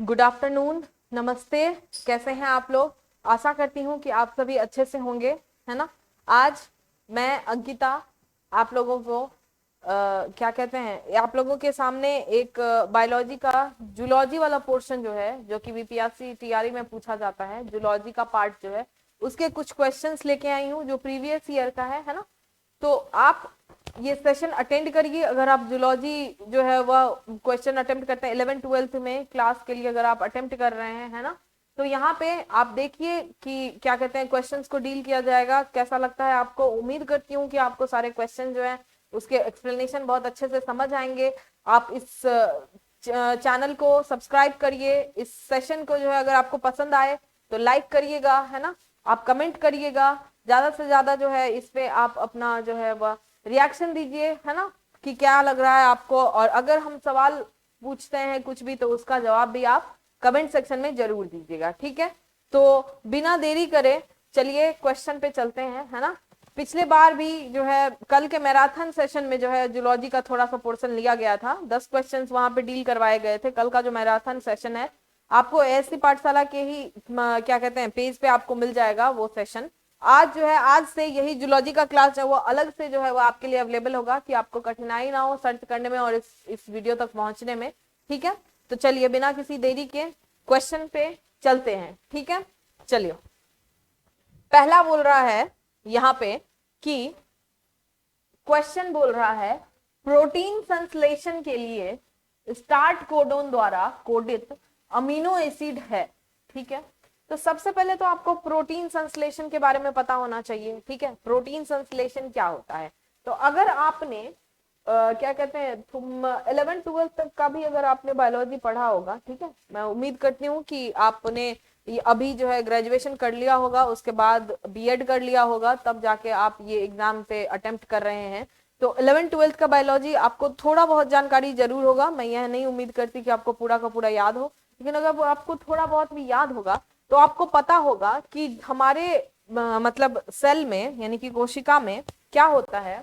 Good afternoon, नमस्ते। कैसे हैं आप लोग? आशा करती हूँ कि आप सभी अच्छे से होंगे, है ना। आज मैं अंकिता आप लोगों को क्या कहते हैं, आप लोगों के सामने एक बायोलॉजी का जूलॉजी वाला पोर्शन जो है, जो कि बीपीएससी टीआरई में पूछा जाता है, जूलॉजी का पार्ट जो है, उसके कुछ क्वेश्चंस लेके आई हूँ जो प्रीवियस ईयर का है ना। तो आप ये सेशन अटेंड करिए। अगर आप जूलॉजी जो है वह क्वेश्चन अटेम्प्ट करते हैं 11th-12th में क्लास के लिए, अगर आप अटेम्प्ट कर रहे हैं, है ना, तो यहाँ पे आप देखिए कि क्या कहते हैं क्वेश्चंस को डील किया जाएगा। कैसा लगता है आपको? उम्मीद करती हूँ कि आपको सारे क्वेश्चन जो है उसके एक्सप्लेनेशन बहुत अच्छे से समझ आएंगे। आप इस चैनल को सब्सक्राइब करिए। इस सेशन को जो है अगर आपको पसंद आए तो लाइक करिएगा, है ना। आप कमेंट करिएगा, ज्यादा से ज्यादा जो है इस पे आप अपना जो है वह रिएक्शन दीजिए, है ना, कि क्या लग रहा है आपको। और अगर हम सवाल पूछते हैं कुछ भी तो उसका जवाब भी आप कमेंट सेक्शन में जरूर दीजिएगा, ठीक है। तो बिना देरी करे चलिए क्वेश्चन पे चलते हैं, है ना। पिछले बार भी जो है कल के मैराथन सेशन में जो है जूलॉजी का थोड़ा सा पोर्शन लिया गया था, 10 क्वेश्चंस वहां पे डील करवाए गए थे। कल का जो मैराथन सेशन है आपको एससी पाठशाला के ही क्या कहते हैं पेज पे आपको मिल जाएगा वो सेशन। आज जो है, आज से यही जूलॉजी का क्लास है वो अलग से जो है वो आपके लिए अवेलेबल होगा, कि आपको कठिनाई ना हो सर्च करने में और इस वीडियो तक पहुंचने में, ठीक है। तो चलिए बिना किसी देरी के क्वेश्चन पे चलते हैं, ठीक है। चलिए, पहला बोल रहा है यहाँ पे कि क्वेश्चन बोल रहा है प्रोटीन संश्लेषण के लिए स्टार्ट कोडोन द्वारा कोडित अमीनो एसिड है, ठीक है। तो सबसे पहले तो आपको प्रोटीन संश्लेषण के बारे में पता होना चाहिए, ठीक है। प्रोटीन संश्लेषण क्या होता है? तो अगर आपने क्या कहते हैं तुम 11th-12th तक का भी अगर आपने बायोलॉजी पढ़ा होगा, ठीक है, मैं उम्मीद करती हूँ कि आपने अभी जो है ग्रेजुएशन कर लिया होगा, उसके बाद बीएड कर लिया होगा, तब जाके आप ये एग्जाम पे अटेम्प्ट कर रहे हैं। तो 11th-12th का बायोलॉजी आपको थोड़ा बहुत जानकारी जरूर होगा। मैं यह नहीं उम्मीद करती कि आपको पूरा का पूरा याद हो, लेकिन अगर वो आपको थोड़ा बहुत भी याद होगा तो आपको पता होगा कि हमारे मतलब सेल में यानी कि कोशिका में क्या होता है।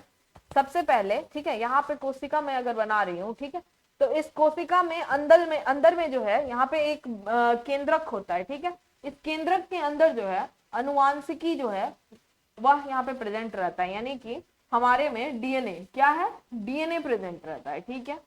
सबसे पहले, ठीक है, यहाँ पे कोशिका में अगर बना रही हूँ, ठीक है, तो इस कोशिका में अंदर में जो है यहाँ पे एक केंद्रक होता है, ठीक है। इस केंद्रक के अंदर जो है अनुवांशिकी जो है वह यहाँ पे प्रेजेंट रहता है, यानी कि हमारे में डीएनए क्या है, डीएनए प्रेजेंट रहता है, ठीक है।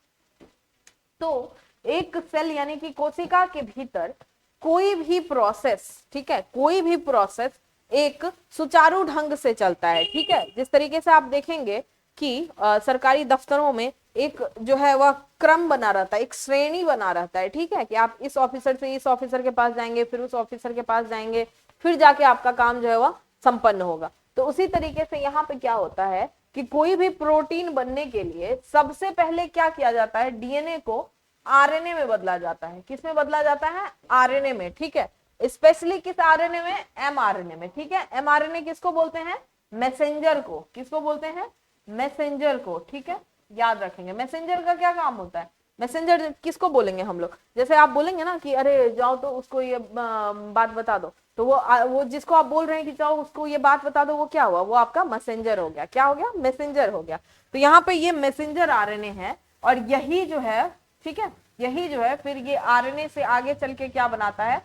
तो एक सेल यानी कि कोशिका के भीतर कोई भी प्रोसेस, ठीक है, कोई भी प्रोसेस एक सुचारू ढंग से चलता है, ठीक है। जिस तरीके से आप देखेंगे कि सरकारी दफ्तरों में एक जो है वह क्रम बना रहता है, एक श्रेणी बना रहता है, ठीक है, कि आप इस ऑफिसर से इस ऑफिसर के पास जाएंगे, फिर उस ऑफिसर के पास जाएंगे, फिर जाके आपका काम जो है वह संपन्न होगा। तो उसी तरीके से यहाँ पे क्या होता है कि कोई भी प्रोटीन बनने के लिए सबसे पहले क्या किया जाता है, डीएनए को आरएनए में बदला जाता है। किस में बदला जाता है? आरएनए में, ठीक है। स्पेशली किस आरएनए में? एमआरएनए में, ठीक है। एमआरएनए किसको बोलते हैं? मैसेंजर को। किसको बोलते हैं? मैसेंजर को, ठीक है। याद रखेंगे मैसेंजर का क्या काम होता है। मैसेंजर किसको बोलेंगे हम लोग? जैसे आप बोलेंगे ना कि अरे जाओ तो उसको ये बात बता दो, तो वो जिसको आप बोल रहे हैं कि जाओ उसको ये बात बता दो, वो क्या हुआ? वो आपका मैसेंजर हो गया। क्या हो गया? मैसेंजर हो गया। तो यहाँ पे ये मैसेंजर आरएनए है, और यही जो है, ठीक है, यही जो है फिर ये आरएनए से आगे चल के क्या बनाता है?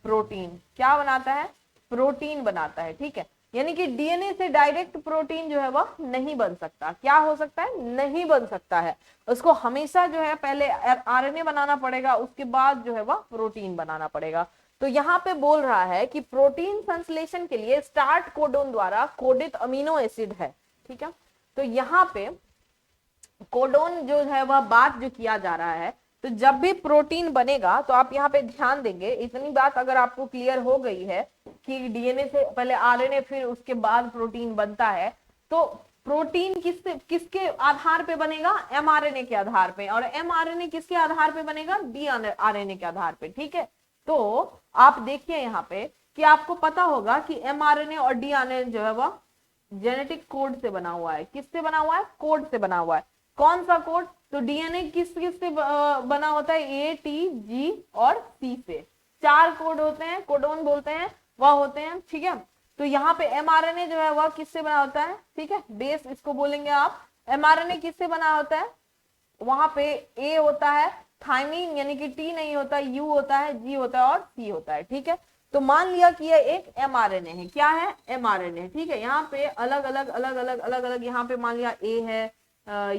प्रोटीन। क्या बनाता है? प्रोटीन बनाता है, ठीक है। यानी कि डीएनए से डायरेक्ट प्रोटीन जो है वह नहीं बन सकता। क्या हो सकता है? नहीं बन सकता है। उसको हमेशा जो है पहले आरएनए बनाना पड़ेगा, उसके बाद जो है वह प्रोटीन बनाना पड़ेगा। तो यहाँ पे बोल रहा है कि प्रोटीन संश्लेषण के लिए स्टार्ट कोडोन द्वारा कोडित अमीनो एसिड है, ठीक है। तो यहाँ पे कोडोन जो है वह बात जो किया जा रहा है, तो जब भी प्रोटीन बनेगा तो आप यहाँ पे ध्यान देंगे, इतनी बात अगर आपको क्लियर हो गई है कि डीएनए से पहले आरएनए फिर उसके बाद प्रोटीन बनता है, तो प्रोटीन किसके आधार पे बनेगा? एमआरएनए के आधार पे। और एमआरएनए किसके आधार पे बनेगा? डीआरएनए के आधार पे, ठीक है। तो आप देखिए यहाँ पे कि आपको पता होगा कि एमआरएनए और डीआरएनए जो है वह जेनेटिक कोड से बना हुआ है। किससे बना हुआ है? कोड से बना हुआ है। कौन सा कोड? तो डीएनए किस किस से बना होता है? ए, टी, जी और सी से। 4 कोड होते हैं, कोडोन बोलते हैं, वह होते हैं, ठीक है। तो यहाँ पे एमआरएनए जो है वह किससे बना होता है? ठीक है, बेस इसको बोलेंगे आप। एमआरएनए किससे बना होता है? वहां पे ए होता है थायमीन यानी कि टी नहीं होता, यू होता है, जी होता है और सी होता है। ठीक है, तो मान लिया कि ये एक mRNA है। क्या है? mRNA। ठीक है, यहाँ पे अलग अलग अलग अलग अलग अलग, यहाँ पे मान लिया ए है,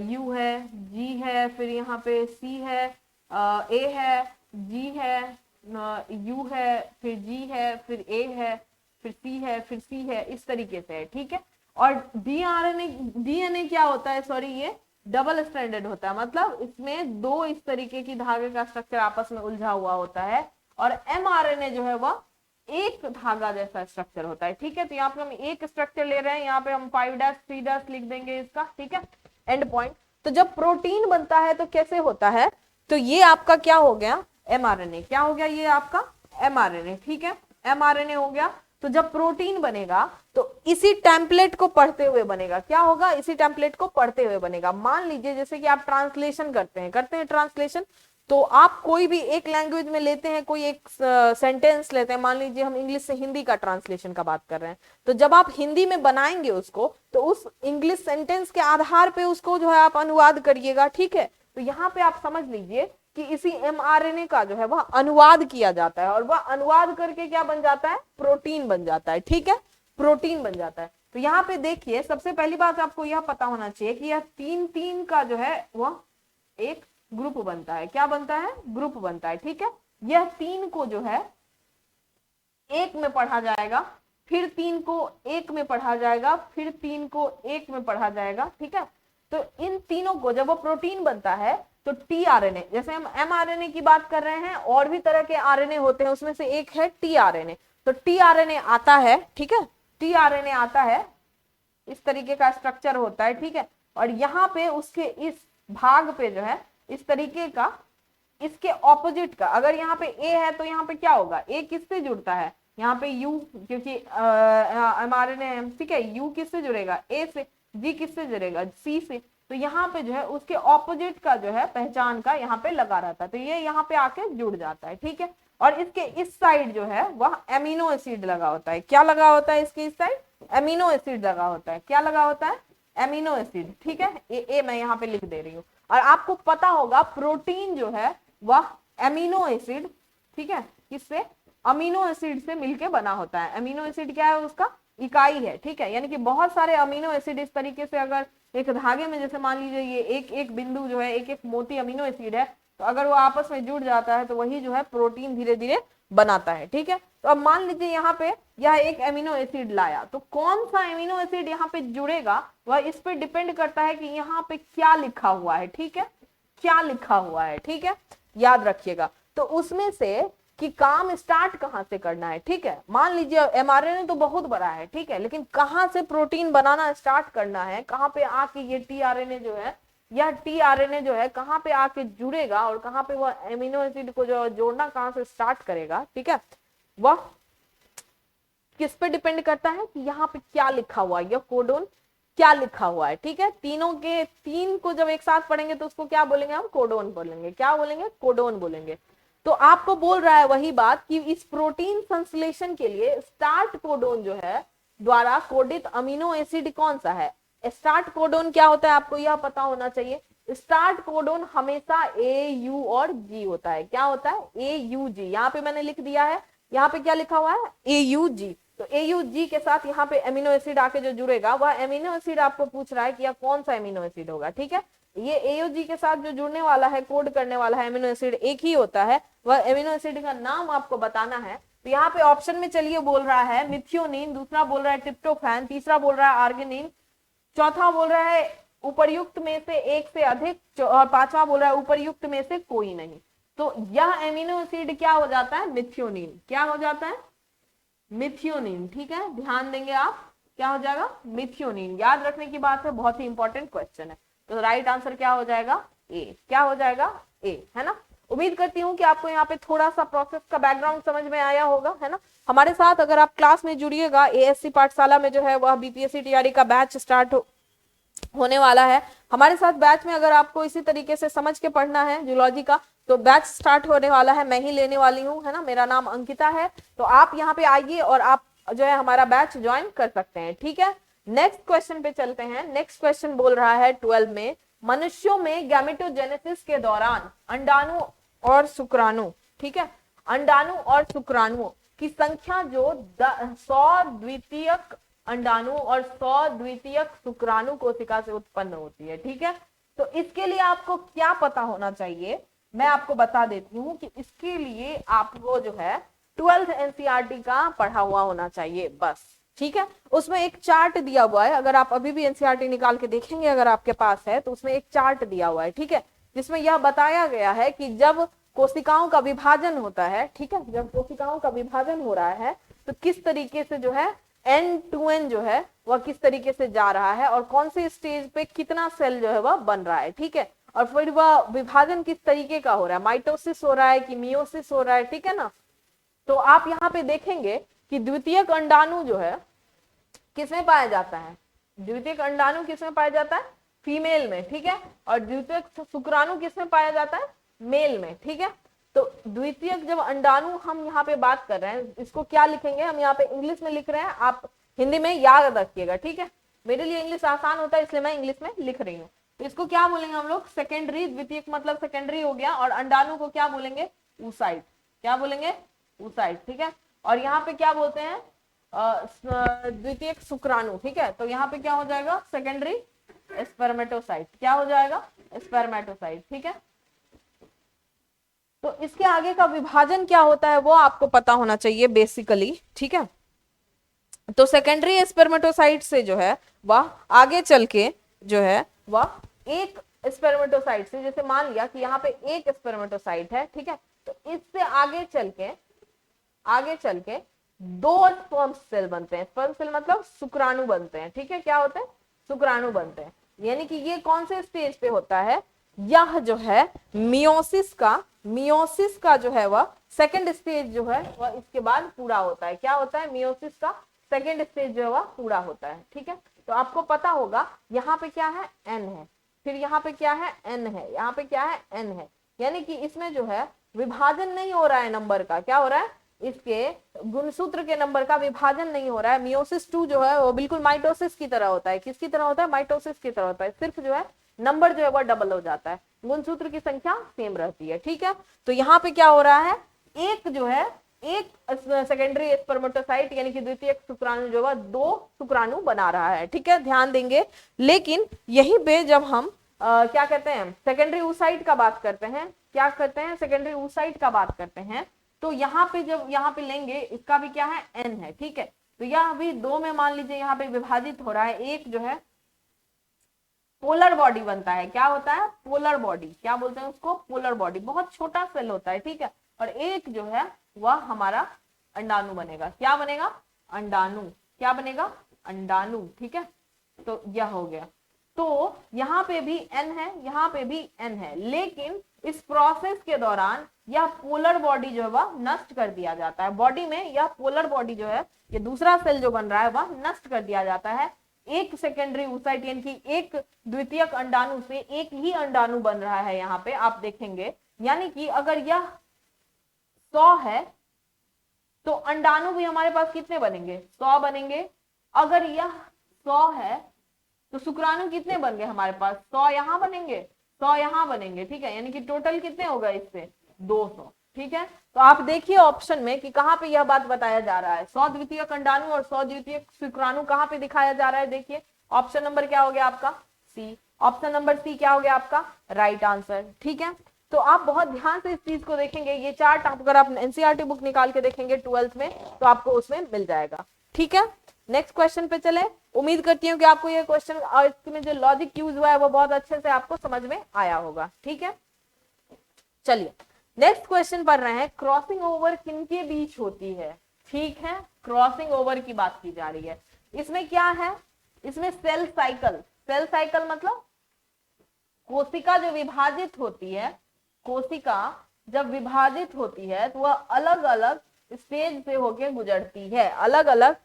यू है, जी है, फिर यहाँ पे सी है, ए है, जी है, यू है, फिर जी है, फिर ए है, फिर सी है, फिर सी है, इस तरीके से है। ठीक है, और डीएनए क्या होता है? सॉरी, ये डबल स्ट्रैंडेड होता है, मतलब इसमें दो इस तरीके की धागे का स्ट्रक्चर आपस में उलझा हुआ होता है, और एमआरएनए जो है वह एक धागा जैसा स्ट्रक्चर होता है। ठीक है, तो यहाँ पे हम एक स्ट्रक्चर ले रहे हैं, यहाँ पे हम 5' 3' लिख देंगे इसका। ठीक है, एंड पॉइंट। तो जब प्रोटीन बनता है तो कैसे होता है? तो ये आपका क्या हो गया? एमआरएनए। क्या हो गया? ये आपका एमआरएनए। ठीक है, एमआरएनए हो गया। तो जब प्रोटीन बनेगा तो इसी टेम्पलेट को पढ़ते हुए बनेगा। क्या होगा? इसी टेम्पलेट को पढ़ते हुए बनेगा। मान लीजिए जैसे कि आप ट्रांसलेशन करते हैं ट्रांसलेशन, तो आप कोई भी एक लैंग्वेज में लेते हैं, कोई एक सेंटेंस लेते हैं, मान लीजिए हम इंग्लिश से हिंदी का ट्रांसलेशन का बात कर रहे हैं, तो जब आप हिंदी में बनाएंगे उसको, तो उस इंग्लिश सेंटेंस के आधार पे उसको जो है आप अनुवाद करिएगा। ठीक है, तो यहाँ पे आप समझ लीजिए कि इसी एमआरएनए का जो है वह अनुवाद किया जाता है, और वह अनुवाद करके क्या बन जाता है? प्रोटीन बन जाता है। ठीक है, प्रोटीन बन जाता है। तो यहाँ पे देखिए, सबसे पहली बात आपको यह पता होना चाहिए कि यह 3 का जो है वह एक ग्रुप बनता है। क्या बनता है? ग्रुप बनता है। ठीक है, यह 3 को जो है एक में पढ़ा जाएगा, फिर 3 को एक में पढ़ा जाएगा, फिर 3 को एक में पढ़ा जाएगा। ठीक है, तो इन तीनों को जब वो प्रोटीन बनता है तो टीआरएनए, जैसे हम एमआरएनए की बात कर रहे हैं, और भी तरह के आरएनए होते हैं, उसमें से एक है टीआरएनए। तो टीआरएनए आता है। ठीक है, टीआरएनए आता है, इस तरीके का स्ट्रक्चर होता है। ठीक है, और यहाँ पे उसके इस भाग पे जो है इस तरीके का, इसके ऑपोजिट का, अगर यहाँ पे ए है तो यहाँ पे क्या होगा? ए किससे जुड़ता है? यहाँ पे यू, क्योंकि एमआरएनए है। ठीक है, यू किससे जुड़ेगा? ए से। जी किससे जुड़ेगा? सी से। तो यहाँ पे जो है उसके ऑपोजिट का जो है पहचान का यहाँ पे लगा रहता है, तो ये यहाँ पे आके जुड़ जाता है। ठीक है, और इसके इस साइड जो है वह एमिनो एसिड लगा होता है। क्या लगा होता है इसके इस साइड? एमिनो एसिड लगा होता है। क्या लगा होता है? Amino acid. ठीक है, ए मैं यहाँ पे लिख दे रही हूँ। और आपको पता होगा प्रोटीन जो है वह एमिनो एसिड, ठीक है, किससे? अमीनो एसिड से मिलके बना होता है। अमीनो एसिड क्या है? उसका इकाई है। ठीक है, यानी कि बहुत सारे अमीनो एसिड इस तरीके से अगर एक धागे में, जैसे मान लीजिए ये एक एक बिंदु जो है, एक एक मोती अमीनो एसिड है, तो अगर वो आपस में जुड़ जाता है तो वही जो है प्रोटीन धीरे धीरे बनाता है। ठीक है, तो अब मान लीजिए यहाँ पे यह एक एमिनो एसिड लाया, तो कौन सा एमिनो एसिड यहाँ पे जुड़ेगा वह इस पे डिपेंड करता है कि यहाँ पे क्या लिखा हुआ है। ठीक है, क्या लिखा हुआ है। ठीक है, याद रखिएगा। तो उसमें से कि काम स्टार्ट कहां से करना है। ठीक है, मान लीजिए एमआरएनए तो बहुत बड़ा है, ठीक है, लेकिन कहां से प्रोटीन बनाना स्टार्ट करना है, कहां पे आके ये टीआरएनए जो है, यह टीआरएनए जो है कहां पे आके जुड़ेगा, और कहां पे वह एमिनो एसिड को जो जोड़ना कहां से स्टार्ट करेगा, ठीक है, वह किस पे डिपेंड करता है कि यहाँ पे क्या लिखा हुआ है, यह कोडोन क्या लिखा हुआ है। ठीक है, तीनों के तीन को जब एक साथ पढ़ेंगे तो उसको क्या बोलेंगे हम? कोडोन बोलेंगे। क्या बोलेंगे? कोडोन बोलेंगे। तो आपको बोल रहा है वही बात कि इस प्रोटीन संश्लेषण के लिए स्टार्ट कोडोन जो है द्वारा कोडित अमीनो एसिड कौन सा है? स्टार्ट कोडोन क्या होता है आपको यह पता होना चाहिए। स्टार्ट कोडोन हमेशा ए यू और जी होता है। क्या होता है? ए यू जी। यहाँ पे मैंने लिख दिया है, यहाँ पे क्या लिखा हुआ है? ए यू जी। तो ए यू जी के साथ यहाँ पे एमिनो एसिड आके जो जुड़ेगा वह एमिनो एसिड आपको पूछ रहा है कि यह कौन सा एमिनो एसिड होगा। ठीक है, ये एओजी के साथ जो जुड़ने वाला है, कोड करने वाला है एमिनो एसिड एक ही होता है, वह एमिनो एसिड का नाम आपको बताना है। तो यहाँ पे ऑप्शन में चलिए बोल रहा है मिथियोनिन, दूसरा बोल रहा है ट्रिप्टोफैन, तीसरा बोल रहा है आर्गिनिन, चौथा बोल रहा है उपर्युक्त में से एक से अधिक, और पांचवा बोल रहा है उपर्युक्त में से कोई नहीं। तो यह एमिनो एसिड क्या हो जाता है? मिथियोनिन। क्या हो जाता है? मिथियोनिन। ठीक है, ध्यान देंगे आप, क्या हो जाएगा? मिथियोनिन। याद रखने की बात है, बहुत ही इंपॉर्टेंट क्वेश्चन है। तो राइट आंसर क्या हो जाएगा? ए। क्या हो जाएगा? ए, है ना। उम्मीद करती हूँ कि आपको यहाँ पे थोड़ा सा प्रोसेस का बैकग्राउंड समझ में आया होगा, है ना। हमारे साथ अगर आप क्लास में जुड़िएगा, एएससी पाठशाला में जो है वह बीपीएससी टीआरई का बैच स्टार्ट होने वाला है। हमारे साथ बैच में अगर आपको इसी तरीके से समझ के पढ़ना है जूलॉजी का, तो बैच स्टार्ट होने वाला है, मैं ही लेने वाली हूँ, है ना। मेरा नाम अंकिता है। तो आप यहाँ पे आइए और आप जो है हमारा बैच ज्वाइन कर सकते हैं। ठीक है, नेक्स्ट क्वेश्चन पे चलते हैं। नेक्स्ट क्वेश्चन बोल रहा है 12 में मनुष्यों में गैमेटोजेनेसिस के दौरान अंडाणु और शुक्राणु, ठीक है, अंडाणु और शुक्राणुओं की संख्या जो 100 द्वितीयक अंडाणु और 100 द्वितीयक शुक्राणु कोशिका से उत्पन्न होती है, ठीक है। तो इसके लिए आपको क्या पता होना चाहिए, मैं आपको बता देती हूँ कि इसके लिए आपको जो है 12th एनसीईआरटी का पढ़ा हुआ होना चाहिए बस, ठीक है। उसमें एक चार्ट दिया हुआ है, अगर आप अभी भी एनसीईआरटी निकाल के देखेंगे अगर आपके पास है तो उसमें एक चार्ट दिया हुआ है, ठीक है, जिसमें यह बताया गया है कि जब कोशिकाओं का विभाजन होता है, ठीक है, जब कोशिकाओं का विभाजन हो रहा है तो किस तरीके से जो है एन टू एन जो है वह किस तरीके से जा रहा है और कौन से स्टेज पे कितना सेल जो है वह बन रहा है, ठीक है, और फिर वह विभाजन किस तरीके का हो रहा है, माइटोसिस हो रहा है कि मियोसिस हो रहा है, ठीक है ना। तो आप यहाँ पे देखेंगे कि द्वितीयक अंडाणु जो है किसमें पाया जाता है, द्वितीयक अंडाणु किसमें पाया जाता है, फीमेल में, ठीक है, और द्वितीयक शुक्राणु किसमें पाया जाता है, मेल में, ठीक है। तो द्वितीयक जब अंडाणु हम यहाँ पे बात कर रहे हैं, इसको क्या लिखेंगे, हम यहाँ पे इंग्लिश में लिख रहे हैं, आप हिंदी में याद रखिएगा, ठीक है, मेरे लिए इंग्लिश आसान होता है इसलिए मैं इंग्लिश में लिख रही हूँ। तो इसको क्या बोलेंगे हम लोग, सेकेंडरी, द्वितीयक मतलब सेकेंडरी हो गया, और अंडाणु को क्या बोलेंगे, ऊसाइड, क्या बोलेंगे, ऊसाइड, ठीक है। और यहाँ पे क्या बोलते हैं, द्वितीयक शुक्राणु, ठीक है, तो यहाँ पे क्या हो जाएगा, सेकेंडरी स्पर्मेटोसाइट, क्या हो जाएगा, स्पर्मेटोसाइट, ठीक है। तो इसके आगे का विभाजन क्या होता है वो आपको पता होना चाहिए बेसिकली, ठीक है। तो सेकेंडरी स्पर्मेटोसाइट से जो है वह आगे चल के जो है वह एक स्पर्मेटोसाइट से, जैसे मान लिया कि यहाँ पे एक स्पर्मेटोसाइट है, ठीक है, तो इससे आगे चल के दो स्पर्म सेल बनते हैं, स्पर्म सेल मतलब शुक्राणु बनते हैं, ठीक है, क्या होते हैं, शुक्राणु बनते हैं। यानी कि ये कौन से स्टेज पे होता है, यह जो है मियोसिस का जो है वह सेकंड स्टेज जो है वह इसके बाद पूरा होता है, क्या होता है, मियोसिस का सेकंड स्टेज जो है वह पूरा होता है, ठीक है। तो आपको पता होगा यहाँ पे क्या है, एन है, फिर यहाँ पे क्या है, एन है, यहाँ पे क्या है, एन है, यानी कि इसमें जो है विभाजन नहीं हो रहा है नंबर का, क्या हो रहा है, इसके गुणसूत्र के नंबर का विभाजन नहीं हो रहा है। मियोसिस 2 जो है वो बिल्कुल माइटोसिस की तरह होता है, किसकी तरह होता है, माइटोसिस की तरह होता है, सिर्फ जो है नंबर जो है वो डबल हो जाता है, गुणसूत्र की संख्या सेम रहती है, ठीक है। तो यहाँ पे क्या हो रहा है, एक जो है एक सेकेंडरी स्पर्मेटोसाइट यानी कि द्वितीयक शुक्राणु जो है दो शुक्राणु बना रहा है, ठीक है, ध्यान देंगे। लेकिन यहीं पे जब हम क्या कहते हैं, सेकेंडरी oocyte का बात करते हैं, क्या करते हैं, सेकेंडरी oocyte का बात करते हैं, तो यहाँ पे जब यहाँ पे लेंगे इसका भी क्या है, एन है, ठीक है। तो यह भी दो में मान लीजिए यहाँ पे विभाजित हो रहा है, एक जो है पोलर बॉडी बनता है, क्या होता है, पोलर बॉडी, क्या बोलते हैं उसको, पोलर बॉडी, बहुत छोटा सेल होता है, ठीक है, और एक जो है वह हमारा अंडाणु बनेगा, क्या बनेगा, अंडाणु, क्या बनेगा, अंडाणु, ठीक है। तो यह हो गया, तो यहाँ पे भी एन है, यहाँ पे भी एन है, लेकिन इस प्रोसेस के दौरान यह पोलर बॉडी जो है वह नष्ट कर दिया जाता है, बॉडी में यह पोलर बॉडी जो है, ये दूसरा सेल जो बन रहा है वह नष्ट कर दिया जाता है। एक सेकेंडरी oocyte यानी कि एक द्वितीयक अंडाणु से एक ही अंडाणु बन रहा है, यहाँ पे आप देखेंगे, यानी कि अगर यह 100 है तो अंडाणु भी हमारे पास कितने बनेंगे, 100 बनेंगे। अगर यह 100 है तो शुक्राणु कितने बन गए हमारे पास, 100 यहाँ बनेंगे, 100 यहाँ बनेंगे, ठीक है, यानी कि टोटल कितने होगा इससे 200, ठीक है। तो आप देखिए ऑप्शन में कि कहाँ पे यह बात बताया जा रहा है, 100 द्वितीयक अंडाणु और 100 द्वितीयक शुक्राणु कहाँ पे दिखाया जा रहा है, देखिए ऑप्शन नंबर क्या हो गया आपका, सी, ऑप्शन नंबर सी क्या हो गया आपका राइट आंसर, ठीक है। तो आप बहुत ध्यान से इस चीज को देखेंगे, ये चार्ट अगर आप एनसीईआरटी बुक निकाल के देखेंगे 12th में तो आपको उसमें मिल जाएगा, ठीक है। नेक्स्ट क्वेश्चन पे चले, उम्मीद करती हूँ कि आपको ये क्वेश्चन और इसमें जो लॉजिक यूज हुआ है वो बहुत अच्छे से आपको समझ में आया होगा, ठीक है। चलिए नेक्स्ट क्वेश्चन पढ़ रहे हैं, क्रॉसिंग ओवर किनके बीच होती है, ठीक है, क्रॉसिंग ओवर की बात की जा रही है। इसमें क्या है, इसमें सेल साइकिल, सेल साइकिल मतलब कोशिका जो विभाजित होती है, कोशिका जब विभाजित होती है तो वह अलग अलग स्टेज से होके गुजरती है, अलग अलग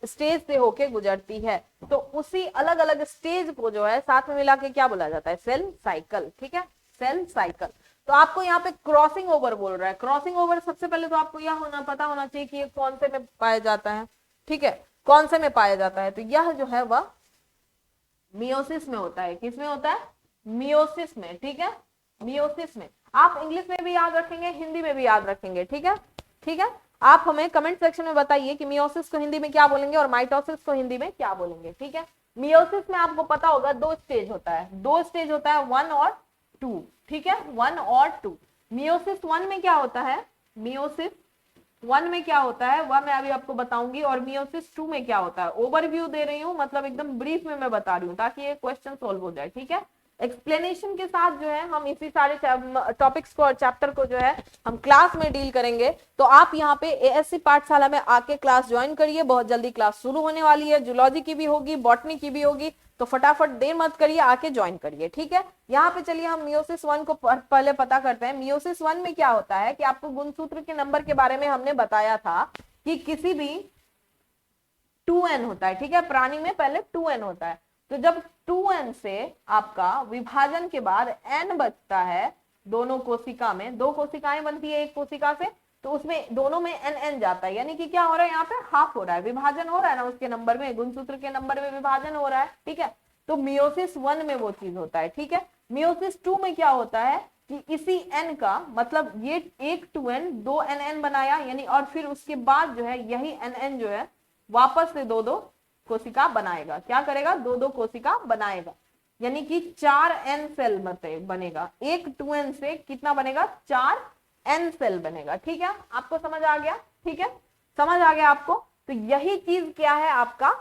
स्टेज से होके गुजरती है, तो उसी अलग अलग स्टेज को जो है साथ में मिला के क्या बोला जाता है, सेल साइकिल, ठीक है, सेल साइकिल। तो आपको यहाँ पे क्रॉसिंग ओवर बोल रहा है, क्रॉसिंग ओवर सबसे पहले तो आपको यह पता होना चाहिए कि ये कौन से में पाया जाता है, ठीक है, कौन से में पाया जाता है, तो यह जो है वह मियोसिस में होता है, किस में होता है, मियोसिस में, ठीक है, मियोसिस में। आप इंग्लिश में भी याद रखेंगे, हिंदी में भी याद रखेंगे, ठीक है, ठीक है। आप हमें कमेंट सेक्शन में बताइए कि मियोसिस को हिंदी में क्या बोलेंगे और माइटोसिस को हिंदी में क्या बोलेंगे, ठीक है। मियोसिस में आपको पता होगा दो स्टेज होता है, दो स्टेज होता है, 1 और 2, ठीक है, 1 और 2। मियोसिस 1 में क्या होता है, मियोसिस 1 में क्या होता है वह मैं अभी आपको बताऊंगी, और मियोसिस 2 में क्या होता है। ओवरव्यू दे रही हूँ, मतलब एकदम ब्रीफ में मैं बता रही हूँ ताकि ये क्वेश्चन सोल्व हो जाए, ठीक है। एक्सप्लेनेशन के साथ जो है हम इसी सारे टॉपिक्स को और चैप्टर को जो है हम क्लास में डील करेंगे। तो आप यहाँ पे एएससी पाठशाला में आके क्लास ज्वाइन करिए, बहुत जल्दी क्लास शुरू होने वाली है, जूलॉजी की भी होगी, बॉटनी की भी होगी, तो फटाफट देर मत करिए, आके ज्वाइन करिए, ठीक है। यहाँ पे चलिए हम मियोसिस 1 को पहले पता करते हैं। मियोसिस 1 में क्या होता है कि आपको गुणसूत्र के नंबर के बारे में हमने बताया था कि किसी भी 2n होता है, ठीक है, प्राणी में पहले 2n होता है। तो जब 2n से आपका विभाजन के बाद n बचता है, दोनों कोशिका में, दो कोशिकाएं बनती है एक कोशिका से, तो उसमें दोनों में n जाता है, यानी कि क्या हो रहा है यहाँ पे हाफ हो रहा है, विभाजन हो रहा है ना उसके नंबर में, गुणसूत्र के नंबर में विभाजन हो रहा है, ठीक है। तो मियोसिस 1 में वो चीज होता है, ठीक है। मियोसिस 2 में क्या होता है कि इसी n का मतलब ये एक 2n दो nn बनाया, यानी और फिर उसके बाद जो है यही nn जो है वापस से दो दो कोशिका बनाएगा, क्या करेगा, दो दो कोशिका बनाएगा, यानी कि 4n सेल बनेगा। एक 2n से कितना बनेगा, 4n सेल बनेगा, ठीक है। आपको समझ आ गया, ठीक है, समझ आ गया आपको। तो यही चीज क्या है, आपका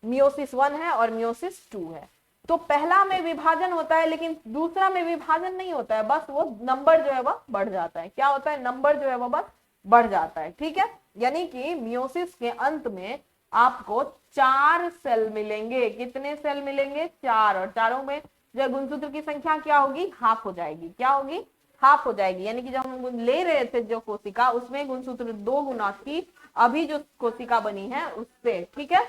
मियोसिस 1 है और मियोसिस 2 है। तो पहला में विभाजन होता है लेकिन दूसरा में विभाजन नहीं होता है, बस वो नंबर जो है वह बढ़ जाता है, क्या होता है, नंबर जो है वह बस बढ़ जाता है, ठीक है। यानी कि मियोसिस के अंत में आपको 4 सेल मिलेंगे, कितने सेल मिलेंगे, 4, और चारों में जो गुणसूत्र की संख्या क्या होगी, हाफ हो जाएगी, क्या होगी, हाफ हो जाएगी। यानी कि जब हम ले रहे थे जो कोशिका उसमें गुणसूत्र 2 गुना की अभी जो कोशिका बनी है उससे, ठीक है,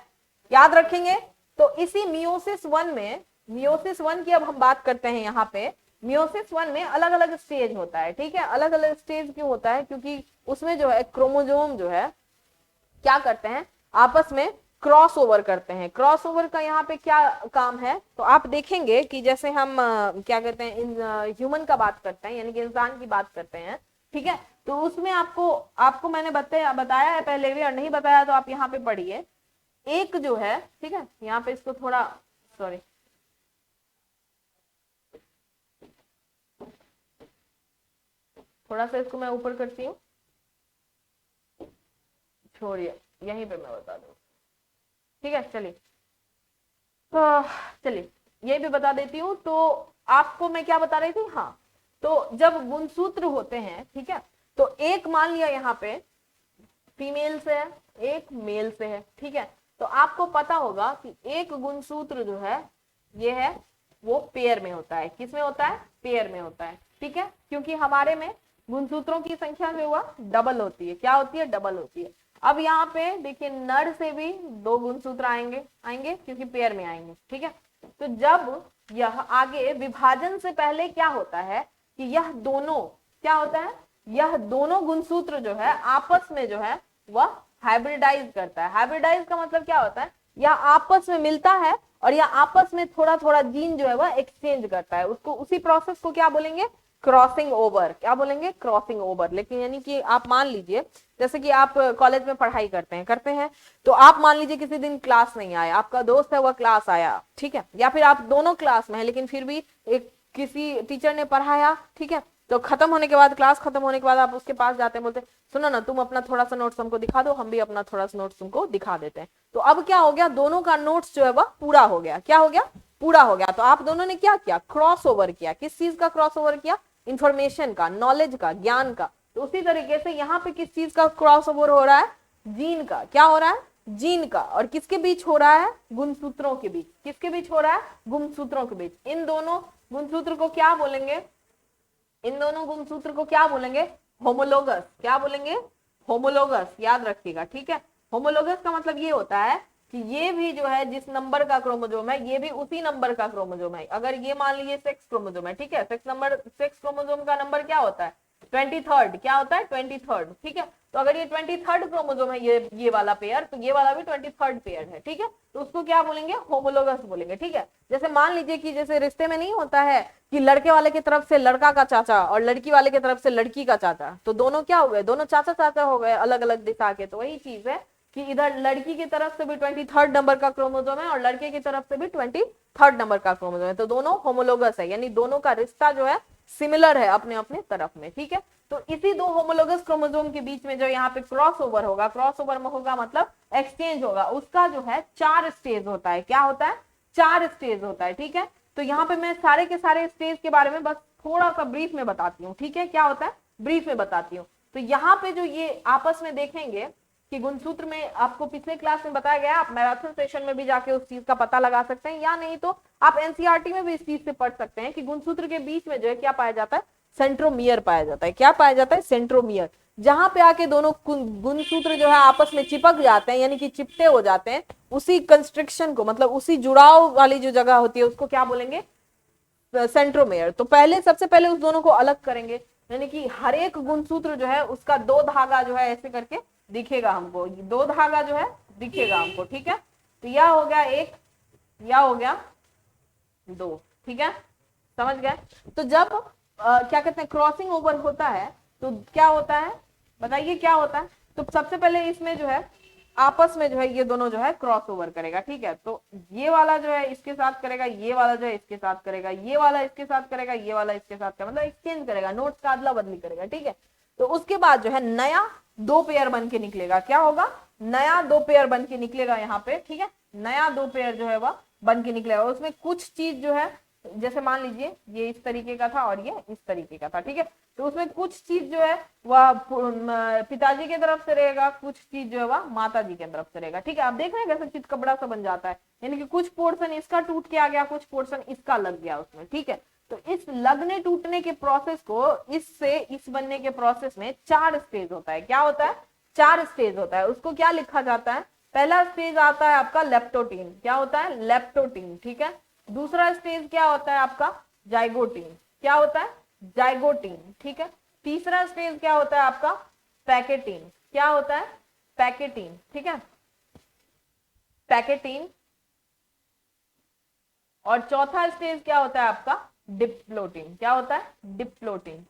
याद रखेंगे। तो इसी मियोसिस 1 में, मियोसिस 1 की अब हम बात करते हैं यहाँ पे। मियोसिस 1 में अलग अलग स्टेज होता है, ठीक है, अलग अलग स्टेज क्यों होता है, क्योंकि उसमें जो है क्रोमोजोम जो है क्या करते हैं, आपस में क्रॉस ओवर करते हैं। क्रॉस ओवर का यहाँ पे क्या काम है, तो आप देखेंगे कि जैसे हम क्या कहते हैं, इन ह्यूमन का बात करते हैं, यानी कि इंसान की बात करते हैं, ठीक है। तो उसमें आपको आपको मैंने बताया है पहले भी, और नहीं बताया तो आप यहाँ पे पढ़िए। एक जो है, ठीक है, यहाँ पे इसको थोड़ा, सॉरी, थोड़ा सा इसको मैं ऊपर करती हूँ, छोड़िए, यहीं पे मैं बता दूँ, ठीक है। चलिए, तो चलिए ये भी बता देती हूँ। तो आपको मैं क्या बता रही थी, हाँ, तो जब गुणसूत्र होते हैं, ठीक है, तो एक मान लिया यहाँ पे फीमेल से है, एक मेल से है, ठीक है। तो आपको पता होगा कि एक गुणसूत्र जो है ये है वो पेयर में होता है, किस में होता है, पेयर में होता है, ठीक है, क्योंकि हमारे में गुणसूत्रों की संख्या जो हुआ डबल होती है, क्या होती है, डबल होती है। अब यहाँ पे देखिए नर से भी 2 गुणसूत्र आएंगे आएंगे क्योंकि पेयर में आएंगे, ठीक है। तो जब यह आगे विभाजन से पहले क्या होता है कि यह दोनों क्या होता है, यह दोनों गुणसूत्र जो है आपस में जो है वह हाइब्रिडाइज करता है। हाइब्रिडाइज का मतलब क्या होता है, यह आपस में मिलता है और यह आपस में थोड़ा थोड़ा जीन जो है वह एक्सचेंज करता है, उसको उसी प्रोसेस को क्या बोलेंगे, क्रॉसिंग ओवर, क्या बोलेंगे, क्रॉसिंग ओवर। लेकिन यानी कि आप मान लीजिए जैसे कि आप कॉलेज में पढ़ाई करते हैं तो आप मान लीजिए किसी दिन क्लास नहीं आया, आपका दोस्त है वह क्लास आया, ठीक है, या फिर आप दोनों क्लास में है लेकिन फिर भी एक किसी टीचर ने पढ़ाया, ठीक है, तो खत्म होने के बाद, क्लास खत्म होने के बाद आप उसके पास जाते हैं, बोलते सुनो ना तुम अपना थोड़ा सा नोट्स हमको दिखा दो, हम भी अपना थोड़ा सा नोट्स तुमको दिखा देते हैं। तो अब क्या हो गया, दोनों का नोट्स जो है वह पूरा हो गया, क्या हो गया, पूरा हो गया। तो आप दोनों ने क्या किया, क्रॉस ओवर किया, किस चीज का क्रॉस ओवर किया, इंफॉर्मेशन का, नॉलेज का, ज्ञान का। तो उसी तरीके से यहाँ पे किस चीज का क्रॉस ओवर हो रहा है, जीन का, क्या हो रहा है, जीन का। और किसके बीच हो रहा है, गुणसूत्रों के बीच, किसके बीच हो रहा है, गुणसूत्रों के बीच। इन दोनों गुणसूत्र को क्या बोलेंगे, इन दोनों गुणसूत्र को क्या बोलेंगे, होमोलोगस, क्या बोलेंगे, होमोलोगस, याद रखिएगा, ठीक है। होमोलोगस का मतलब ये होता है कि ये भी जो है जिस नंबर का क्रोमोजोम है ये भी उसी नंबर का क्रोमोजोम है। अगर ये मान लीजिए सेक्स क्रोमोजोम है, ठीक है, सेक्स क्रोमोजोम का नंबर क्या होता है, 23rd, क्या होता है 23rd, ठीक है। तो अगर ये 23rd क्रोमोसोम है, ये वाला पेयर, तो ये वाला भी 23rd पेयर है, ठीक है। तो उसको क्या बोलेंगे, होमोलोगस बोलेंगे, ठीक है। जैसे मान लीजिए कि जैसे रिश्ते में नहीं होता है कि लड़के वाले की तरफ से लड़का का चाचा और लड़की वाले की तरफ से लड़की का चाचा, तो दोनों क्या हो गए, दोनों चाचा चाचा हो गए अलग अलग दिशा के। तो वही चीज है कि इधर लड़की की तरफ से भी 23rd नंबर का क्रोमोसोम है और लड़के की तरफ से भी 23rd नंबर का क्रोमोसोम है, तो दोनों होमोलोगस है, यानी दोनों का रिश्ता जो है सिमिलर है अपने अपने तरफ में, ठीक है। तो इसी दो होमोलोगस क्रोमोसोम के बीच में जो यहाँ पे क्रॉस ओवर होगा, क्रॉस ओवर में होगा मतलब एक्सचेंज होगा, उसका जो है 4 स्टेज होता है। क्या होता है, 4 स्टेज होता है, ठीक है। तो यहाँ पे मैं सारे के सारे स्टेज के बारे में बस थोड़ा सा ब्रीफ में बताती हूँ, ठीक है। क्या होता है, ब्रीफ में बताती हूँ। तो यहाँ पे जो ये आपस में देखेंगे कि गुणसूत्र में, आपको पिछले क्लास में बताया गया, आप मैराथन सेशन में भी जाके उस चीज का पता लगा सकते हैं, या नहीं तो आप एनसीईआरटी में भी इस चीज से पढ़ सकते हैं कि गुणसूत्र के बीच में जो है क्या पाया जाता है, सेंट्रोमियर पाया जाता है। क्या पाया जाता है, सेंट्रोमियर, जहां पे आके दोनों गुणसूत्र जो है आपस में चिपक जाते हैं, यानी कि चिपटे हो जाते हैं, उसी कंस्ट्रक्शन को, मतलब उसी जुड़ाव वाली जो जगह होती है उसको क्या बोलेंगे, सेंट्रोमेयर। तो पहले, सबसे पहले उस दोनों को अलग करेंगे, यानी कि हर एक गुणसूत्र जो है उसका 2 धागा जो है ऐसे करके दिखेगा हमको, 2 धागा जो है दिखेगा हमको, ठीक है। तो यह हो गया 1, यह हो गया 2, ठीक है, समझ गए। तो जब क्या कहते हैं, क्रॉसिंग ओवर होता है तो क्या होता है, बताइए क्या होता है। तो सबसे पहले इसमें जो है आपस में जो है ये दोनों जो है क्रॉस ओवर करेगा, ठीक है। तो ये वाला जो है इसके साथ करेगा, ये वाला जो है इसके साथ करेगा, ये वाला इसके साथ करेगा, ये वाला इसके साथ करेगा, मतलब एक्सचेंज करेगा, नोट्स का अदला बदली करेगा, ठीक है। तो उसके बाद जो है नया 2 पेयर बन के निकलेगा। क्या होगा, नया 2 पेयर बन के निकलेगा यहाँ पे, ठीक है। नया 2 पेयर जो है वह बन के निकलेगा। उसमें कुछ चीज जो है, जैसे मान लीजिए ये इस तरीके का था और ये इस तरीके का था, ठीक है। तो उसमें कुछ चीज जो है वह पिताजी की तरफ से रहेगा, कुछ चीज जो है वह माता जी की तरफ से रहेगा, ठीक है। आप देख रहे हैं कैसे चीज कपड़ा सा बन जाता है, यानी कि कुछ पोर्शन इसका टूट के आ गया, कुछ पोर्शन इसका लग गया उसमें, ठीक है। तो इस लगने टूटने के प्रोसेस को, इससे इस बनने के प्रोसेस में 4 स्टेज होता है। क्या होता है, 4 स्टेज होता है। उसको क्या लिखा जाता है, पहला स्टेज आता है आपका लेप्टोटीन। क्या होता है, लेप्टोटीन, ठीक है। दूसरा स्टेज क्या होता है आपका, जाइगोटीन। क्या होता है, जाइगोटीन, ठीक है। तीसरा स्टेज क्या होता है आपका, पैकेटीन। क्या होता है, पैकेटीन, ठीक है, पैकेटीन। और चौथा स्टेज क्या होता है आपका, डिप्लोटीन। क्या होता है, डिप्लोटीन,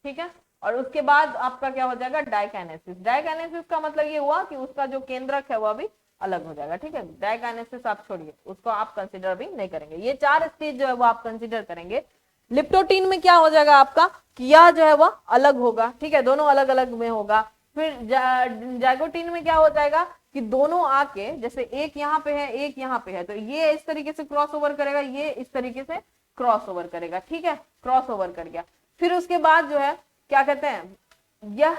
ठीक है। और उसके बाद आपका क्या हो जाएगा, डाइकाइनेसिस। डाइकाइनेसिस का मतलब ये हुआ कि उसका जो केंद्रक है वह भी अलग हो जाएगा, ठीक है। डाइकाइनेसिस आप छोड़िए, उसको आप कंसीडर भी नहीं करेंगे। ये 4 स्टेज जो है वो आप कंसीडर करेंगे। लिप्टोटीन में क्या हो जाएगा आपका, कि यह जो है वह अलग होगा, ठीक है, दोनों अलग अलग में होगा। फिर जाइगोटीन में क्या हो जाएगा कि दोनों आके, जैसे एक यहाँ पे है एक यहाँ पे है, तो ये इस तरीके से क्रॉस ओवर करेगा, ये इस तरीके से क्रॉस ओवर करेगा, ठीक है, क्रॉस ओवर कर गया। फिर उसके बाद जो है क्या कहते हैं, यह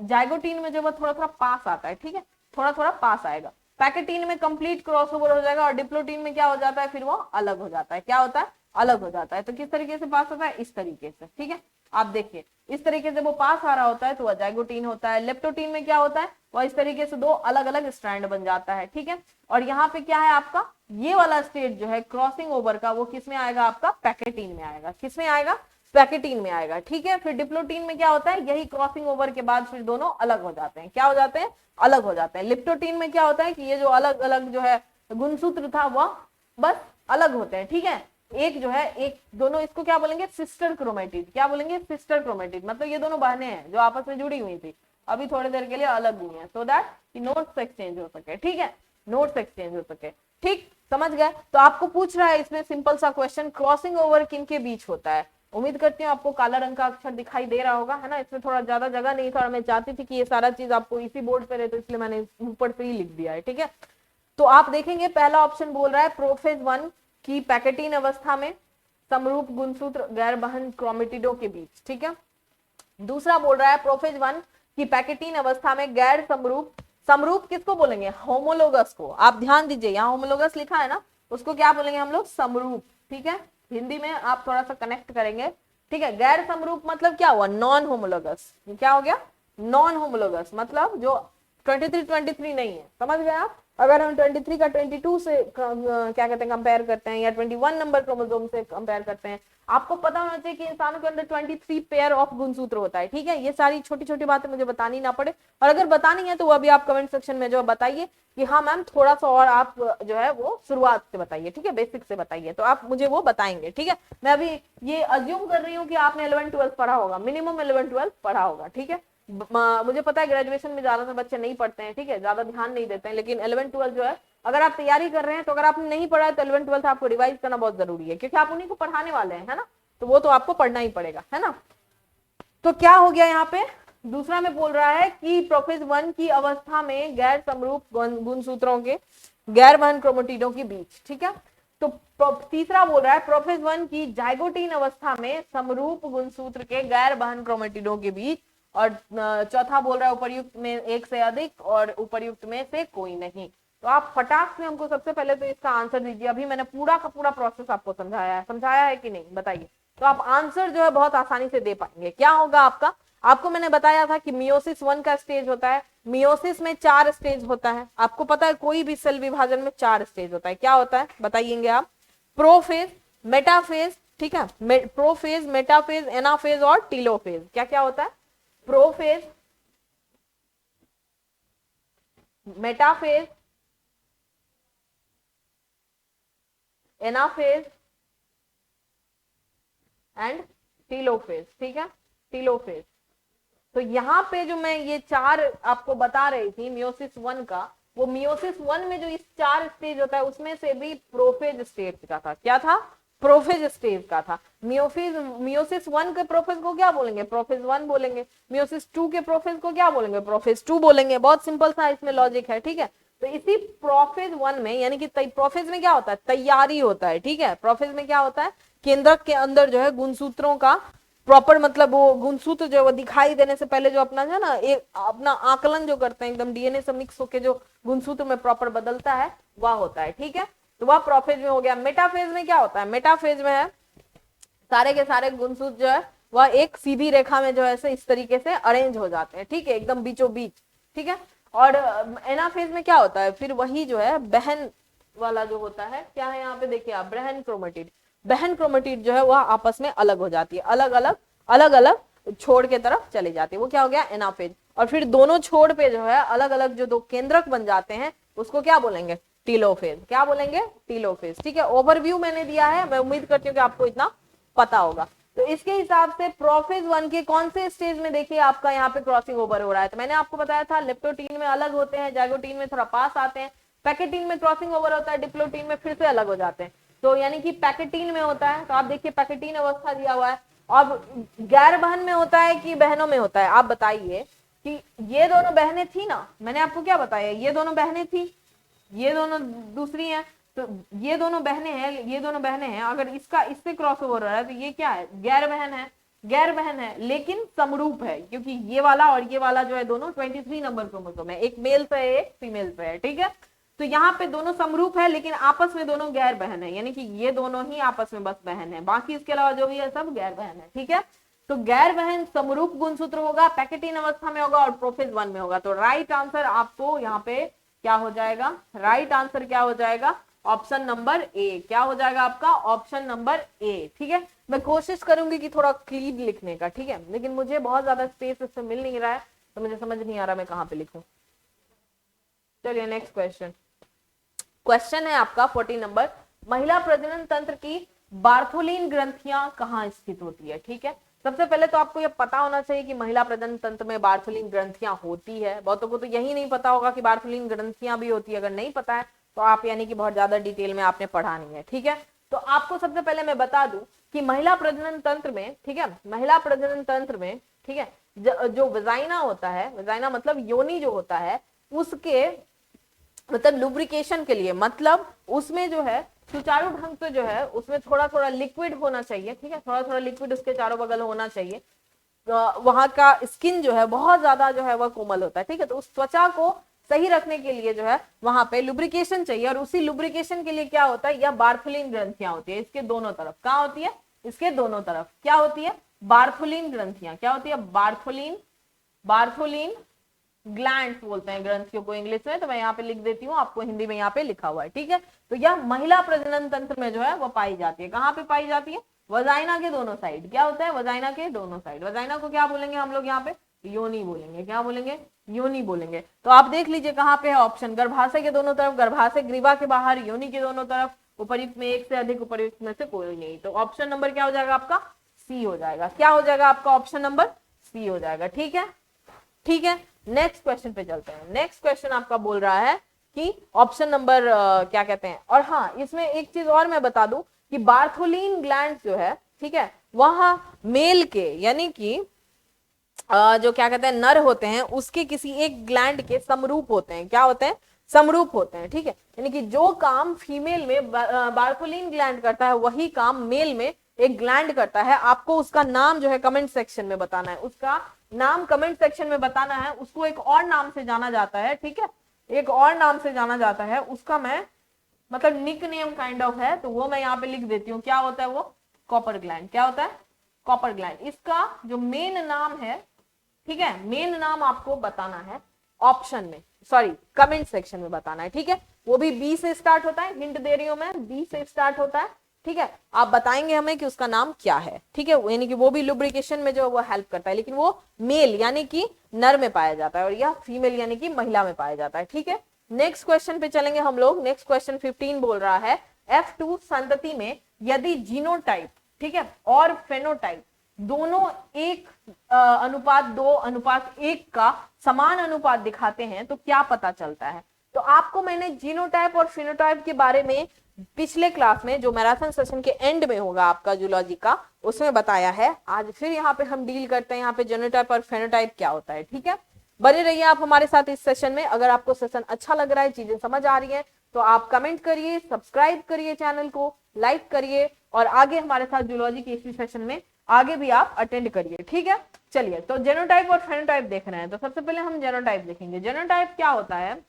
जाइगोटीन में जो है थोड़ा थोड़ा पास आता है, ठीक है, थोड़ा थोड़ा पास आएगा। पैकेटीन में कंप्लीट क्रॉस ओवर हो जाएगा और डिप्लोटीन में क्या हो जाता है, फिर वो अलग हो जाता है। क्या होता है, अलग हो जाता है। तो किस तरीके से पास होता है, इस तरीके से, ठीक है। आप देखिए इस तरीके से वो पास आ रहा होता है तो वह जाइगोटीन होता है। लेप्टोटीन में क्या होता है, वह इस तरीके से 2 अलग अलग स्ट्रैंड बन जाता है, ठीक है। और यहाँ पे क्या है आपका, ये वाला स्टेज जो है क्रॉसिंग ओवर का, वो किस में आएगा आपका, पैकेटीन में आएगा। किस में आएगा, पैकेटीन में आएगा, ठीक है। फिर डिप्लोटीन में क्या होता है, यही क्रॉसिंग ओवर के बाद फिर दोनों अलग हो जाते हैं। क्या हो जाते हैं, अलग हो जाते हैं। लिप्टोटीन में क्या होता है कि ये जो अलग अलग जो है गुणसूत्र था वह बस अलग होते हैं, ठीक है। एक जो है, एक दोनों, इसको क्या बोलेंगे, सिस्टर क्रोमेटिड। क्या बोलेंगे, सिस्टर क्रोमेटिड, मतलब ये दोनों बहनें हैं जो आपस में जुड़ी हुई थी, अभी थोड़ी देर के लिए अलग हुई हैं, सो दैट कि नोट्स एक्सचेंज हो सके, ठीक है, नोट्स एक्सचेंज हो सके, ठीक, समझ गए। तो आपको पूछ रहा है इसमें सिंपल सा क्वेश्चन, क्रॉसिंग ओवर किन के बीच होता है। उम्मीद करती हूँ आपको काला रंग का अक्षर दिखाई दे रहा होगा, है ना। इसमें थोड़ा ज्यादा जगह नहीं था और मैं चाहती थी कि ये सारा चीज आपको इसी बोर्ड पे रहे, तो इसलिए मैंने ऊपर से ही लिख दिया है, ठीक है। तो आप देखेंगे पहला ऑप्शन बोल रहा है प्रोफेज 1 की पैकेटीन अवस्था में समरूप गुणसूत्र गैर बहन क्रोमेटिडों के बीच, ठीक है। दूसरा बोल रहा है प्रोफेज 1 की पैकेटीन अवस्था में गैर समरूप, समरूप किसको बोलेंगे, होमोलोगस को। आप ध्यान दीजिए यहाँ होमोलोगस लिखा है ना, उसको क्या बोलेंगे हम लोग, समरूप, ठीक है। हिंदी में आप थोड़ा सा कनेक्ट करेंगे, ठीक है। गैर समरूप मतलब क्या हुआ, नॉन होमोलोगस। क्या हो गया, नॉन होमोलोगस, मतलब जो 23 नहीं है, समझ गए आप। अगर हम 23 का 22 से क्या कहते हैं कंपेयर करते हैं, या 21 नंबर क्रोमोसोम से कंपेयर करते हैं, आपको पता होना चाहिए कि इंसानों के अंदर 23 पेयर ऑफ गुणसूत्र होता है, ठीक है। ये सारी छोटी छोटी बातें मुझे बतानी ना पड़े, और अगर बतानी है तो वो अभी आप कमेंट सेक्शन में जो बताइए कि हाँ मैम थोड़ा सा और आप जो है वो शुरुआत से बताइए, ठीक है, बेसिक से बताइए, तो आप मुझे वो बताएंगे, ठीक है। मैं अभी ये अज्यूम कर रही हूँ कि आपने 11-12 पढ़ा होगा, मिनिमम 11-12 पढ़ा होगा, ठीक है। मुझे पता है ग्रेजुएशन में ज्यादातर बच्चे नहीं पढ़ते हैं, ठीक है, ज्यादा ध्यान नहीं देते हैं, लेकिन 11-12 जो है अगर आप तैयारी कर रहे हैं, तो अगर आपने नहीं पढ़ा है तो 11-12 आपको रिवाइज करना बहुत जरूरी है, क्योंकि आप उन्हीं को पढ़ाने वाले हैं, है ना, तो वो तो आपको पढ़ना ही पड़ेगा, है ना। तो क्या हो गया यहाँ पे, दूसरा में बोल रहा है कि प्रोफेज 1 की अवस्था में गैर समरूप गुणसूत्रों के गैर वहन क्रोमेटिडों के बीच, ठीक है। तो तीसरा बोल रहा है प्रोफेज 1 की जाइगोटीन अवस्था में समरूप गुणसूत्र के गैर वहन क्रोमेटिडों के बीच, और चौथा बोल रहा है उपर्युक्त में एक से अधिक और उपर्युक्त में से कोई नहीं। तो आप फटाक से हमको सबसे पहले तो इसका आंसर दीजिए। अभी मैंने पूरा का पूरा प्रोसेस आपको समझाया है कि नहीं, बताइए। तो आप आंसर जो है बहुत आसानी से दे पाएंगे। क्या होगा आपका, आपको मैंने बताया था कि मियोसिस 1 का स्टेज होता है, मियोसिस में 4 स्टेज होता है, आपको पता है कोई भी सेल विभाजन में 4 स्टेज होता है। क्या होता है बताइएंगे आप, प्रोफेज, मेटाफेज, ठीक है, प्रोफेज, मेटाफेज, एनाफेज और टीलोफेज। क्या क्या होता है, prophase, metaphase, anaphase and telophase, ठीक है, टीलोफेज। तो यहाँ पे जो मैं ये 4 आपको बता रही थी मियोसिस 1 का, वो मियोसिस 1 में जो इस 4 स्टेज होता है उसमें से भी प्रोफेज स्टेज का था। क्या था, प्रोफेज स्टेज का था। मियोसिस 1 के प्रोफेज को क्या बोलेंगे, प्रोफेज 1 बोलेंगे। मियोसिस 2 के प्रोफेज को क्या बोलेंगे, प्रोफेज 2 बोलेंगे। बहुत सिंपल सा इसमें लॉजिक है, ठीक है। तो इसी प्रोफेज 1 में, यानी कि प्रोफेज में क्या होता है, तैयारी होता है, ठीक है। प्रोफेज में क्या होता है, केंद्रक के अंदर जो है गुणसूत्रों का प्रॉपर, मतलब वो गुणसूत्र जो है वो दिखाई देने से पहले जो अपना जो है ना एक अपना आकलन जो करते हैं, एकदम डीएनए से मिक्स होकर जो गुणसूत्र में प्रॉपर बदलता है वह होता है, ठीक है। तो वह प्रोफेज में हो गया। मेटाफेज में क्या होता है, मेटाफेज में है सारे के सारे गुणसूत्र जो है वह एक सीधी रेखा में जो है इस तरीके से अरेंज हो जाते हैं, ठीक है, एकदम बीचों बीच, ठीक है। और एनाफेज में क्या होता है, फिर वही जो है बहन वाला जो होता है, क्या है यहाँ पे देखिए आप, बहन क्रोमेटिड। बहन क्रोमेटिड जो है वह आपस में अलग हो जाती है, अलग अलग छोड़ के तरफ चले जाती है, वो क्या हो गया, एनाफेज। और फिर दोनों छोड़ पे जो है अलग अलग जो 2 केंद्रक बन जाते हैं उसको क्या बोलेंगे, टीलोफेज। क्या बोलेंगे, टीलोफेज, ठीक है। ओवरव्यू मैंने दिया है, मैं उम्मीद करती हूँ कि आपको इतना पता होगा। तो इसके हिसाब से प्रोफेज 1 के कौन से स्टेज में देखिए आपका यहाँ पे क्रॉसिंग ओवर हो रहा है। तो मैंने आपको बताया था लेप्टोटीन में अलग होते हैं, जाइगोटीन में थोड़ा पास आते हैं, पैकेटीन में क्रॉसिंग ओवर होता है, डिप्लोटीन में फिर से अलग हो जाते हैं। तो यानी कि पैकेटीन में होता है, तो आप देखिए पैकेटीन अवस्था दिया हुआ है। अब गैर बहन में होता है कि बहनों में होता है, आप बताइए। कि ये दोनों बहनें थी ना, मैंने आपको क्या बताया, ये दोनों बहनें थी, ये दोनों दूसरी हैं, तो ये दोनों बहनें हैं, ये दोनों बहनें हैं। अगर इसका इससे क्रॉस ओवर हो रहा है तो ये क्या है, गैर बहन है, गैर बहन है, लेकिन समरूप है, क्योंकि ये वाला और ये वाला जो है दोनों 23 नंबर क्रोमोसोम है, एक मेल से है एक फीमेल से है, ठीक है। तो यहाँ पे दोनों समरूप है, लेकिन आपस में दोनों गैर बहन है, यानी कि ये दोनों ही आपस में बस बहन है, बाकी इसके अलावा जो भी है सब गैर बहन है, ठीक है। तो गैर बहन समरूप गुणसूत्र होगा, पैकेटीन अवस्था में होगा और प्रोफेज 1 में होगा। तो राइट आंसर आपको यहाँ पे क्या हो जाएगा, राइट आंसर क्या हो जाएगा, ऑप्शन नंबर ए। क्या हो जाएगा आपका, ऑप्शन नंबर ए, ठीक है। मैं कोशिश करूंगी कि थोड़ा क्लीन लिखने का, ठीक है, लेकिन मुझे बहुत ज्यादा स्पेस इससे मिल नहीं रहा है, तो मुझे समझ नहीं आ रहा मैं कहाँ पे लिखूं। चलिए नेक्स्ट क्वेश्चन। क्वेश्चन है आपका 40 नंबर, महिला प्रजनन तंत्र की बार्थोलिन ग्रंथियां कहाँ स्थित होती है, ठीक है। सबसे पहले तो आपको ये पता होना चाहिए कि महिला प्रजनन तंत्र में बार्थोलिन ग्रंथियां होती है। बहुतों को तो यही नहीं पता होगा कि बार्थोलिन ग्रंथियां भी होती है। अगर नहीं पता है तो आप यानी कि बहुत ज्यादा डिटेल में आपने पढ़ा नहीं है, ठीक है। तो आपको सबसे पहले मैं बता दूं कि महिला प्रजनन तंत्र में, ठीक है, महिला प्रजनन तंत्र में, ठीक है, जो वजाइना होता है, वजाइना मतलब योनि जो होता है, उसके मतलब लुब्रिकेशन के लिए, मतलब उसमें जो है सुचारू ढंग से जो है उसमें थोड़ा थोड़ा लिक्विड होना चाहिए, ठीक है, थोड़ा थोड़ा लिक्विड उसके चारों बगल होना चाहिए। वहां का स्किन जो है बहुत ज्यादा जो है वह कोमल होता है, ठीक है। तो उस त्वचा को सही रखने के लिए जो है वहां पे लुब्रिकेशन चाहिए, और उसी लुब्रिकेशन के लिए क्या होता है, यह बार्थोलिन ग्रंथियां होती है इसके दोनों तरफ। कहाँ होती है, इसके दोनों तरफ क्या होती है, बार्थोलिन ग्रंथियां। क्या होती है, बार्थोलिन, बार्थोलिन ग्लैंड्स बोलते हैं ग्रंथियों को इंग्लिश में, तो मैं यहाँ पे लिख देती हूँ, आपको हिंदी में यहाँ पे लिखा हुआ है, ठीक है। तो यह महिला प्रजनन तंत्र में जो है वो पाई जाती है। कहाँ पे पाई जाती है, वजाइना के दोनों साइड। क्या होता है? वजाइना के दोनों साइड। वजाइना को क्या बोलेंगे हम लोग यहाँ पे? योनि बोलेंगे। क्या बोलेंगे? योनि बोलेंगे। तो आप देख लीजिए कहाँ पे है ऑप्शन, गर्भाशय के दोनों तरफ, गर्भाशय ग्रीवा के बाहर, योनि के दोनों तरफ, उपर्युक्त में एक से अधिक, उपर्युक्त में से कोई नहीं। तो ऑप्शन नंबर क्या हो जाएगा आपका? सी हो जाएगा। क्या हो जाएगा आपका? ऑप्शन नंबर सी हो जाएगा। ठीक है, ठीक है। नेक्स्ट क्वेश्चन पे चलते हैं। नेक्स्ट क्वेश्चन आपका बोल रहा है कि ऑप्शन नंबर क्या कहते हैं, और हाँ इसमें एक चीज और मैं बता दूं कि बार्थोलिन ग्लैंड जो है, ठीक है, वह मेल के यानी कि जो क्या कहते हैं नर होते हैं उसके किसी एक ग्लैंड के समरूप होते हैं। क्या होते हैं? समरूप होते हैं। ठीक है, यानी कि जो काम फीमेल में बार्थोलिन ग्लैंड करता है वही काम मेल में एक ग्लैंड करता है। आपको उसका नाम जो है कमेंट सेक्शन में बताना है, उसका नाम कमेंट सेक्शन में बताना है। उसको एक और नाम से जाना जाता है। ठीक है, एक और नाम से जाना जाता है उसका, मैं मतलब निक नेम काइंड ऑफ है, तो वो मैं यहाँ पे लिख देती हूँ। क्या होता है वो? Copper gland. क्या होता है? Copper gland. इसका जो मेन नाम है, ठीक है, मेन नाम आपको बताना है ऑप्शन में, सॉरी कमेंट सेक्शन में बताना है। ठीक है, वो भी बी से स्टार्ट होता है, हिंट दे रही हूं मैं, बी से स्टार्ट होता है। ठीक है, आप बताएंगे हमें कि उसका नाम क्या है। ठीक है, यानी कि वो भी लुब्रिकेशन में जो वो हेल्प करता है, लेकिन वो मेल यानी कि नर में पाया जाता है और यह फीमेल यानी कि महिला में पाया जाता है। ठीक है, नेक्स्ट क्वेश्चन पे चलेंगे हम लोग। नेक्स्ट क्वेश्चन 15 बोल रहा है F2 संतति में यदि जीनोटाइप, ठीक है, और फेनोटाइप दोनों एक अनुपात 2:1 का समान अनुपात दिखाते हैं तो क्या पता चलता है? तो आपको मैंने जीनोटाइप और फिनोटाइप के बारे में पिछले क्लास में, जो मैराथन सेशन के एंड में होगा आपका जूलॉजी का, उसमें बताया है। आज फिर यहाँ पे हम डील करते हैं यहाँ पे जीनोटाइप और फेनोटाइप क्या होता है। ठीक है, बने रहिए आप हमारे साथ इस सेशन में। अगर आपको सेशन अच्छा लग रहा है, चीजें समझ आ रही है, तो आप कमेंट करिए, सब्सक्राइब करिए चैनल को, लाइक करिए और आगे हमारे साथ जूलॉजी के इसी सेशन में आगे भी आप अटेंड करिए। ठीक है, चलिए तो जेनोटाइप और फेनोटाइप देख रहे हैं, तो सबसे पहले हम जेनोटाइप देखेंगे। जेनोटाइप क्या होता है?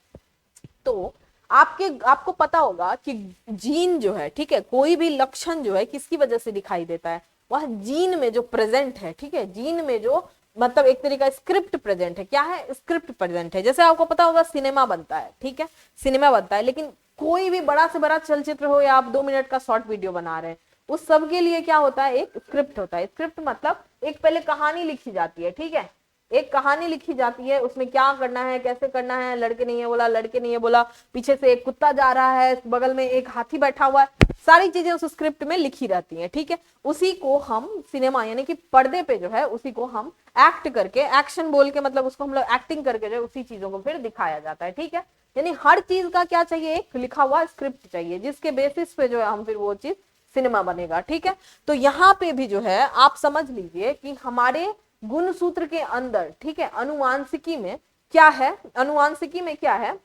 तो आपको पता होगा कि जीन जो है, ठीक है, कोई भी लक्षण जो है किसकी वजह से दिखाई देता है? वह जीन में जो प्रेजेंट है। ठीक है, जीन में जो मतलब एक तरीका स्क्रिप्ट प्रेजेंट है। क्या है? स्क्रिप्ट प्रेजेंट है। जैसे आपको पता होगा सिनेमा बनता है, ठीक है, सिनेमा बनता है, लेकिन कोई भी बड़ा से बड़ा चलचित्र हो या आप 2 मिनट का शॉर्ट वीडियो बना रहे हैं, उस सब के लिए क्या होता है? एक स्क्रिप्ट होता है। स्क्रिप्ट मतलब एक पहले कहानी लिखी जाती है। ठीक है, एक कहानी लिखी जाती है, उसमें क्या करना है, कैसे करना है, लड़के ने ये बोला, लड़के ने ये बोला, पीछे से एक कुत्ता जा रहा है, बगल में एक हाथी बैठा हुआ है, सारी चीजें उस स्क्रिप्ट में लिखी रहती हैं। ठीक है, उसी को हम सिनेमा यानी कि पर्दे पे जो है उसी को हम एक्ट करके, एक्शन बोल के मतलब उसको हम लोग एक्टिंग करके जो उसी चीजों को फिर दिखाया जाता है। ठीक है, यानी हर चीज का क्या चाहिए? एक लिखा हुआ स्क्रिप्ट चाहिए, जिसके बेसिस पे जो है हम फिर वो चीज सिनेमा बनेगा। ठीक है, तो यहाँ पे भी जो है आप समझ लीजिए कि हमारे गुणसूत्र के अंदर, ठीक है, अनुवांशिकी में क्या है? अनुवांशिकी में क्या है?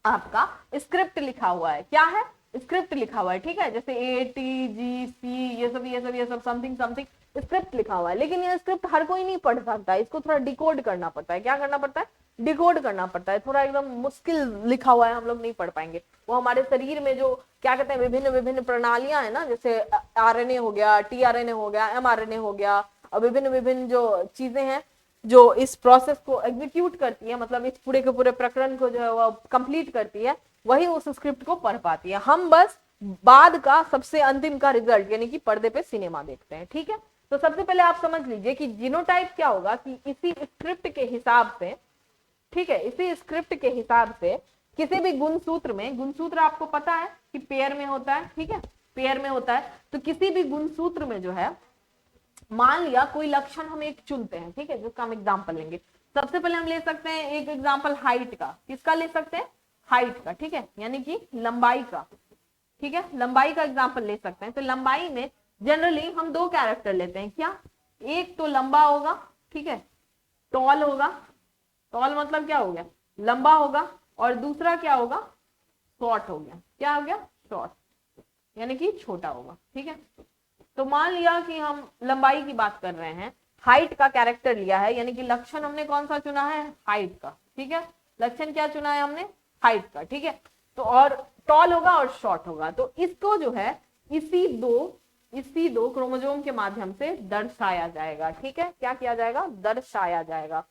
आपका स्क्रिप्ट लिखा हुआ है। क्या है? स्क्रिप्ट लिखा हुआ है। ठीक है, जैसे ATGC ये सब समथिंग समथिंग स्क्रिप्ट लिखा हुआ है, लेकिन ये स्क्रिप्ट हर कोई नहीं पढ़ सकता है, इसको थोड़ा डिकोड करना पड़ता है। क्या करना पड़ता है? डिकोड करना पड़ता है। थोड़ा एकदम मुश्किल लिखा हुआ है, हम लोग नहीं पढ़ पाएंगे। वो हमारे शरीर में जो क्या कहते हैं विभिन्न विभिन्न प्रणालियां है ना, जैसे RNA हो गया, tRNA हो गया, mRNA हो गया, और विभिन्न विभिन्न जो चीजें हैं जो इस प्रोसेस को एग्जीक्यूट करती है, मतलब इस पूरे के पूरे प्रकरण को जो है वो कंप्लीट करती है, वही उस स्क्रिप्ट को पढ़ पाती है। हम बस बाद का सबसे अंतिम का रिजल्ट यानी कि पर्दे पे सिनेमा देखते हैं। ठीक है, तो सबसे पहले आप समझ लीजिए कि जीनोटाइप क्या होगा कि इसी स्क्रिप्ट के हिसाब से, ठीक है, इसी स्क्रिप्ट के हिसाब से किसी भी गुणसूत्र में, गुणसूत्र आपको पता है कि पेयर में होता है। ठीक है, पेयर में होता है, तो किसी भी गुणसूत्र में जो है, मान लिया कोई लक्षण हम एक चुनते हैं, ठीक है, जिसका हम एग्जांपल लेंगे। सबसे पहले हम ले सकते हैं एक एग्जांपल हाइट का। किसका ले सकते हैं? हाइट का। ठीक है, यानी कि लंबाई का। ठीक है, लंबाई का एग्जांपल ले सकते हैं। तो लंबाई में जनरली हम 2 कैरेक्टर लेते हैं। क्या? एक तो लंबा होगा, ठीक है, टॉल होगा। टॉल मतलब क्या हो गया? लंबा होगा। और दूसरा क्या होगा? शॉर्ट हो गया। क्या हो गया? शॉर्ट, यानी कि छोटा होगा। ठीक है, तो मान लिया कि हम लंबाई की बात कर रहे हैं, हाइट का कैरेक्टर लिया है, यानी कि लक्षण हमने कौन सा चुना है? हाइट का। ठीक है, लक्षण क्या चुना है हमने? हाइट का। ठीक है, तो और टॉल होगा और शॉर्ट होगा। तो इसको जो है इसी दो क्रोमोसोम के माध्यम से दर्शाया जाएगा। ठीक है, क्या किया जाएगा? दर्शाया जाएगा।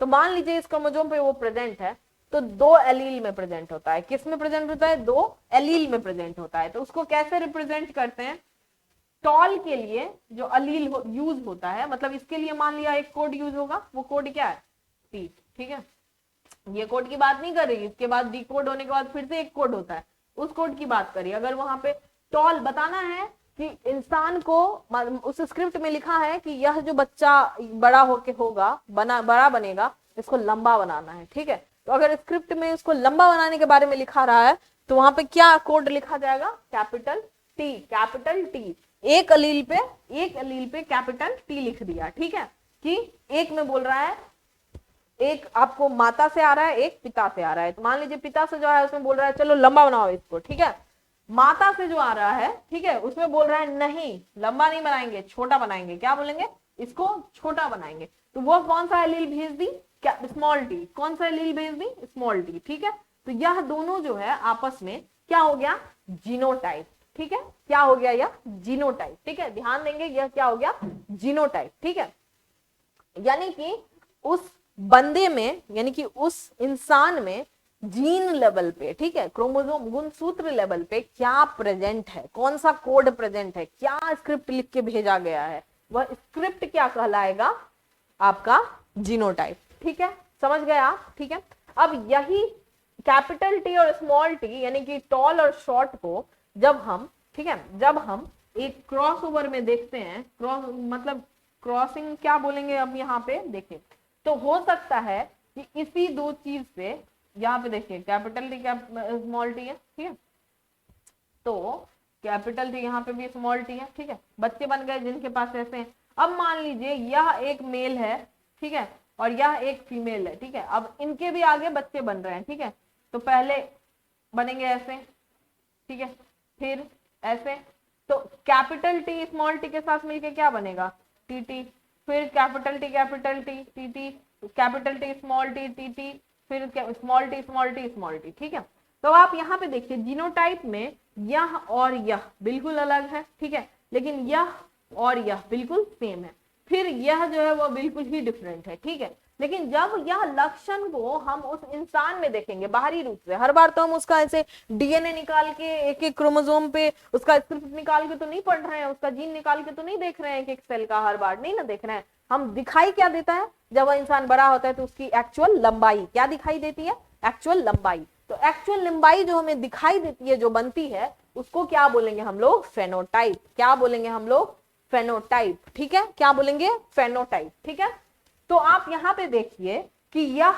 तो मान लीजिए इस क्रोमोसोम पे वो प्रेजेंट है, तो 2 एलील में प्रेजेंट होता है। किस में प्रेजेंट होता है? 2 एलील में प्रेजेंट होता है। तो उसको कैसे रिप्रेजेंट करते हैं? टॉल के लिए जो अलील यूज होता है, मतलब इसके लिए मान लिया एक कोड यूज होगा, वो कोड क्या है, टी। ठीक है, ये कोड की बात नहीं कर रही, इसके बाद डी कोड होने के बाद फिर से एक कोड होता है, उस कोड की बात करिए। अगर वहां पे टॉल बताना है कि इंसान को, उस स्क्रिप्ट में लिखा है कि यह जो बच्चा बड़ा होके होगा, बड़ा बनेगा, इसको लंबा बनाना है। ठीक है, तो अगर स्क्रिप्ट में उसको लंबा बनाने के बारे में लिखा रहा है तो वहां पे क्या कोड लिखा जाएगा, कैपिटल टी, कैपिटल टी। एक अलील पे कैपिटल टी लिख दिया। ठीक है, कि एक में बोल रहा है, एक आपको माता से आ रहा है, एक पिता से आ रहा है। तो मान लीजिए पिता से जो है उसमें बोल रहा है चलो लंबा बनाओ इसको। ठीक है, माता से जो आ रहा है, ठीक है, उसमें बोल रहा है नहीं लंबा नहीं बनाएंगे, छोटा बनाएंगे। क्या बोलेंगे, इसको छोटा बनाएंगे। तो वो कौन सा एलील भेज दी, क्या, स्मॉल टी। कौन सा एलील भेज दी, स्मॉल टी। ठीक है, तो यह दोनों जो है आपस में क्या हो गया, जीनोटाइप। ठीक है, क्या हो गया, यह जीनोटाइप। ठीक है, ध्यान देंगे, यह क्या हो गया, जीनोटाइप। ठीक है, यानी कि उस बंदे में, यानी कि उस इंसान में जीन लेवल पे, ठीक है, क्रोमोसोम गुणसूत्र लेवल पे क्या प्रेजेंट है, कौन सा कोड प्रेजेंट है, क्या स्क्रिप्ट लिख के भेजा गया है, वह स्क्रिप्ट क्या कहलाएगा, आपका जीनोटाइप। ठीक है, समझ गए आप। ठीक है, अब यही कैपिटल टी और स्मॉल टी यानी कि टॉल और शॉर्ट को जब हम, ठीक है, जब हम एक क्रॉस ओवर में देखते हैं, क्रॉस मतलब क्रॉसिंग क्या बोलेंगे अब यहाँ पे देखें, तो हो सकता है कि इसी दो चीज से, यहाँ पे देखिए कैपिटल टी स्मॉल टी है। ठीक है, तो कैपिटल टी यहाँ पे भी स्मॉल टी है। ठीक है, बच्चे बन गए जिनके पास ऐसे हैं। अब मान लीजिए यह एक मेल है, ठीक है, और यह एक फीमेल है। ठीक है, अब इनके भी आगे बच्चे बन रहे हैं। ठीक है, तो पहले बनेंगे ऐसे, ठीक है, फिर ऐसे। तो कैपिटल टी स्मॉल टी के साथ मिलके क्या बनेगा, टी टी, फिर capital T T T, capital T small T, फिर small T small T small T. ठीक है, तो आप यहाँ पे देखिए जीनोटाइप में यह और यह बिल्कुल अलग है। ठीक है, लेकिन यह और यह बिल्कुल सेम है, फिर यह जो है वो बिल्कुल ही डिफरेंट है। ठीक है, लेकिन जब यह लक्षण को हम उस इंसान में देखेंगे बाहरी रूप से, हर बार तो हम उसका ऐसे डीएनए निकाल के एक एक क्रोमोसोम पे उसका स्क्रिप्ट निकाल के तो नहीं पढ़ रहे हैं, उसका जीन निकाल के तो नहीं देख रहे हैं, एक सेल का हर बार नहीं ना देख रहे हैं। हम दिखाई क्या देता है, जब वह इंसान बड़ा होता है तो उसकी एक्चुअल लंबाई क्या दिखाई देती है, एक्चुअल लंबाई। तो एक्चुअल लंबाई जो हमें दिखाई देती है, जो बनती है, उसको क्या बोलेंगे हम लोग, फेनोटाइप। क्या बोलेंगे हम लोग, फेनोटाइप। ठीक है, क्या बोलेंगे, फेनोटाइप। ठीक है, तो आप यहां पे देखिए कि यह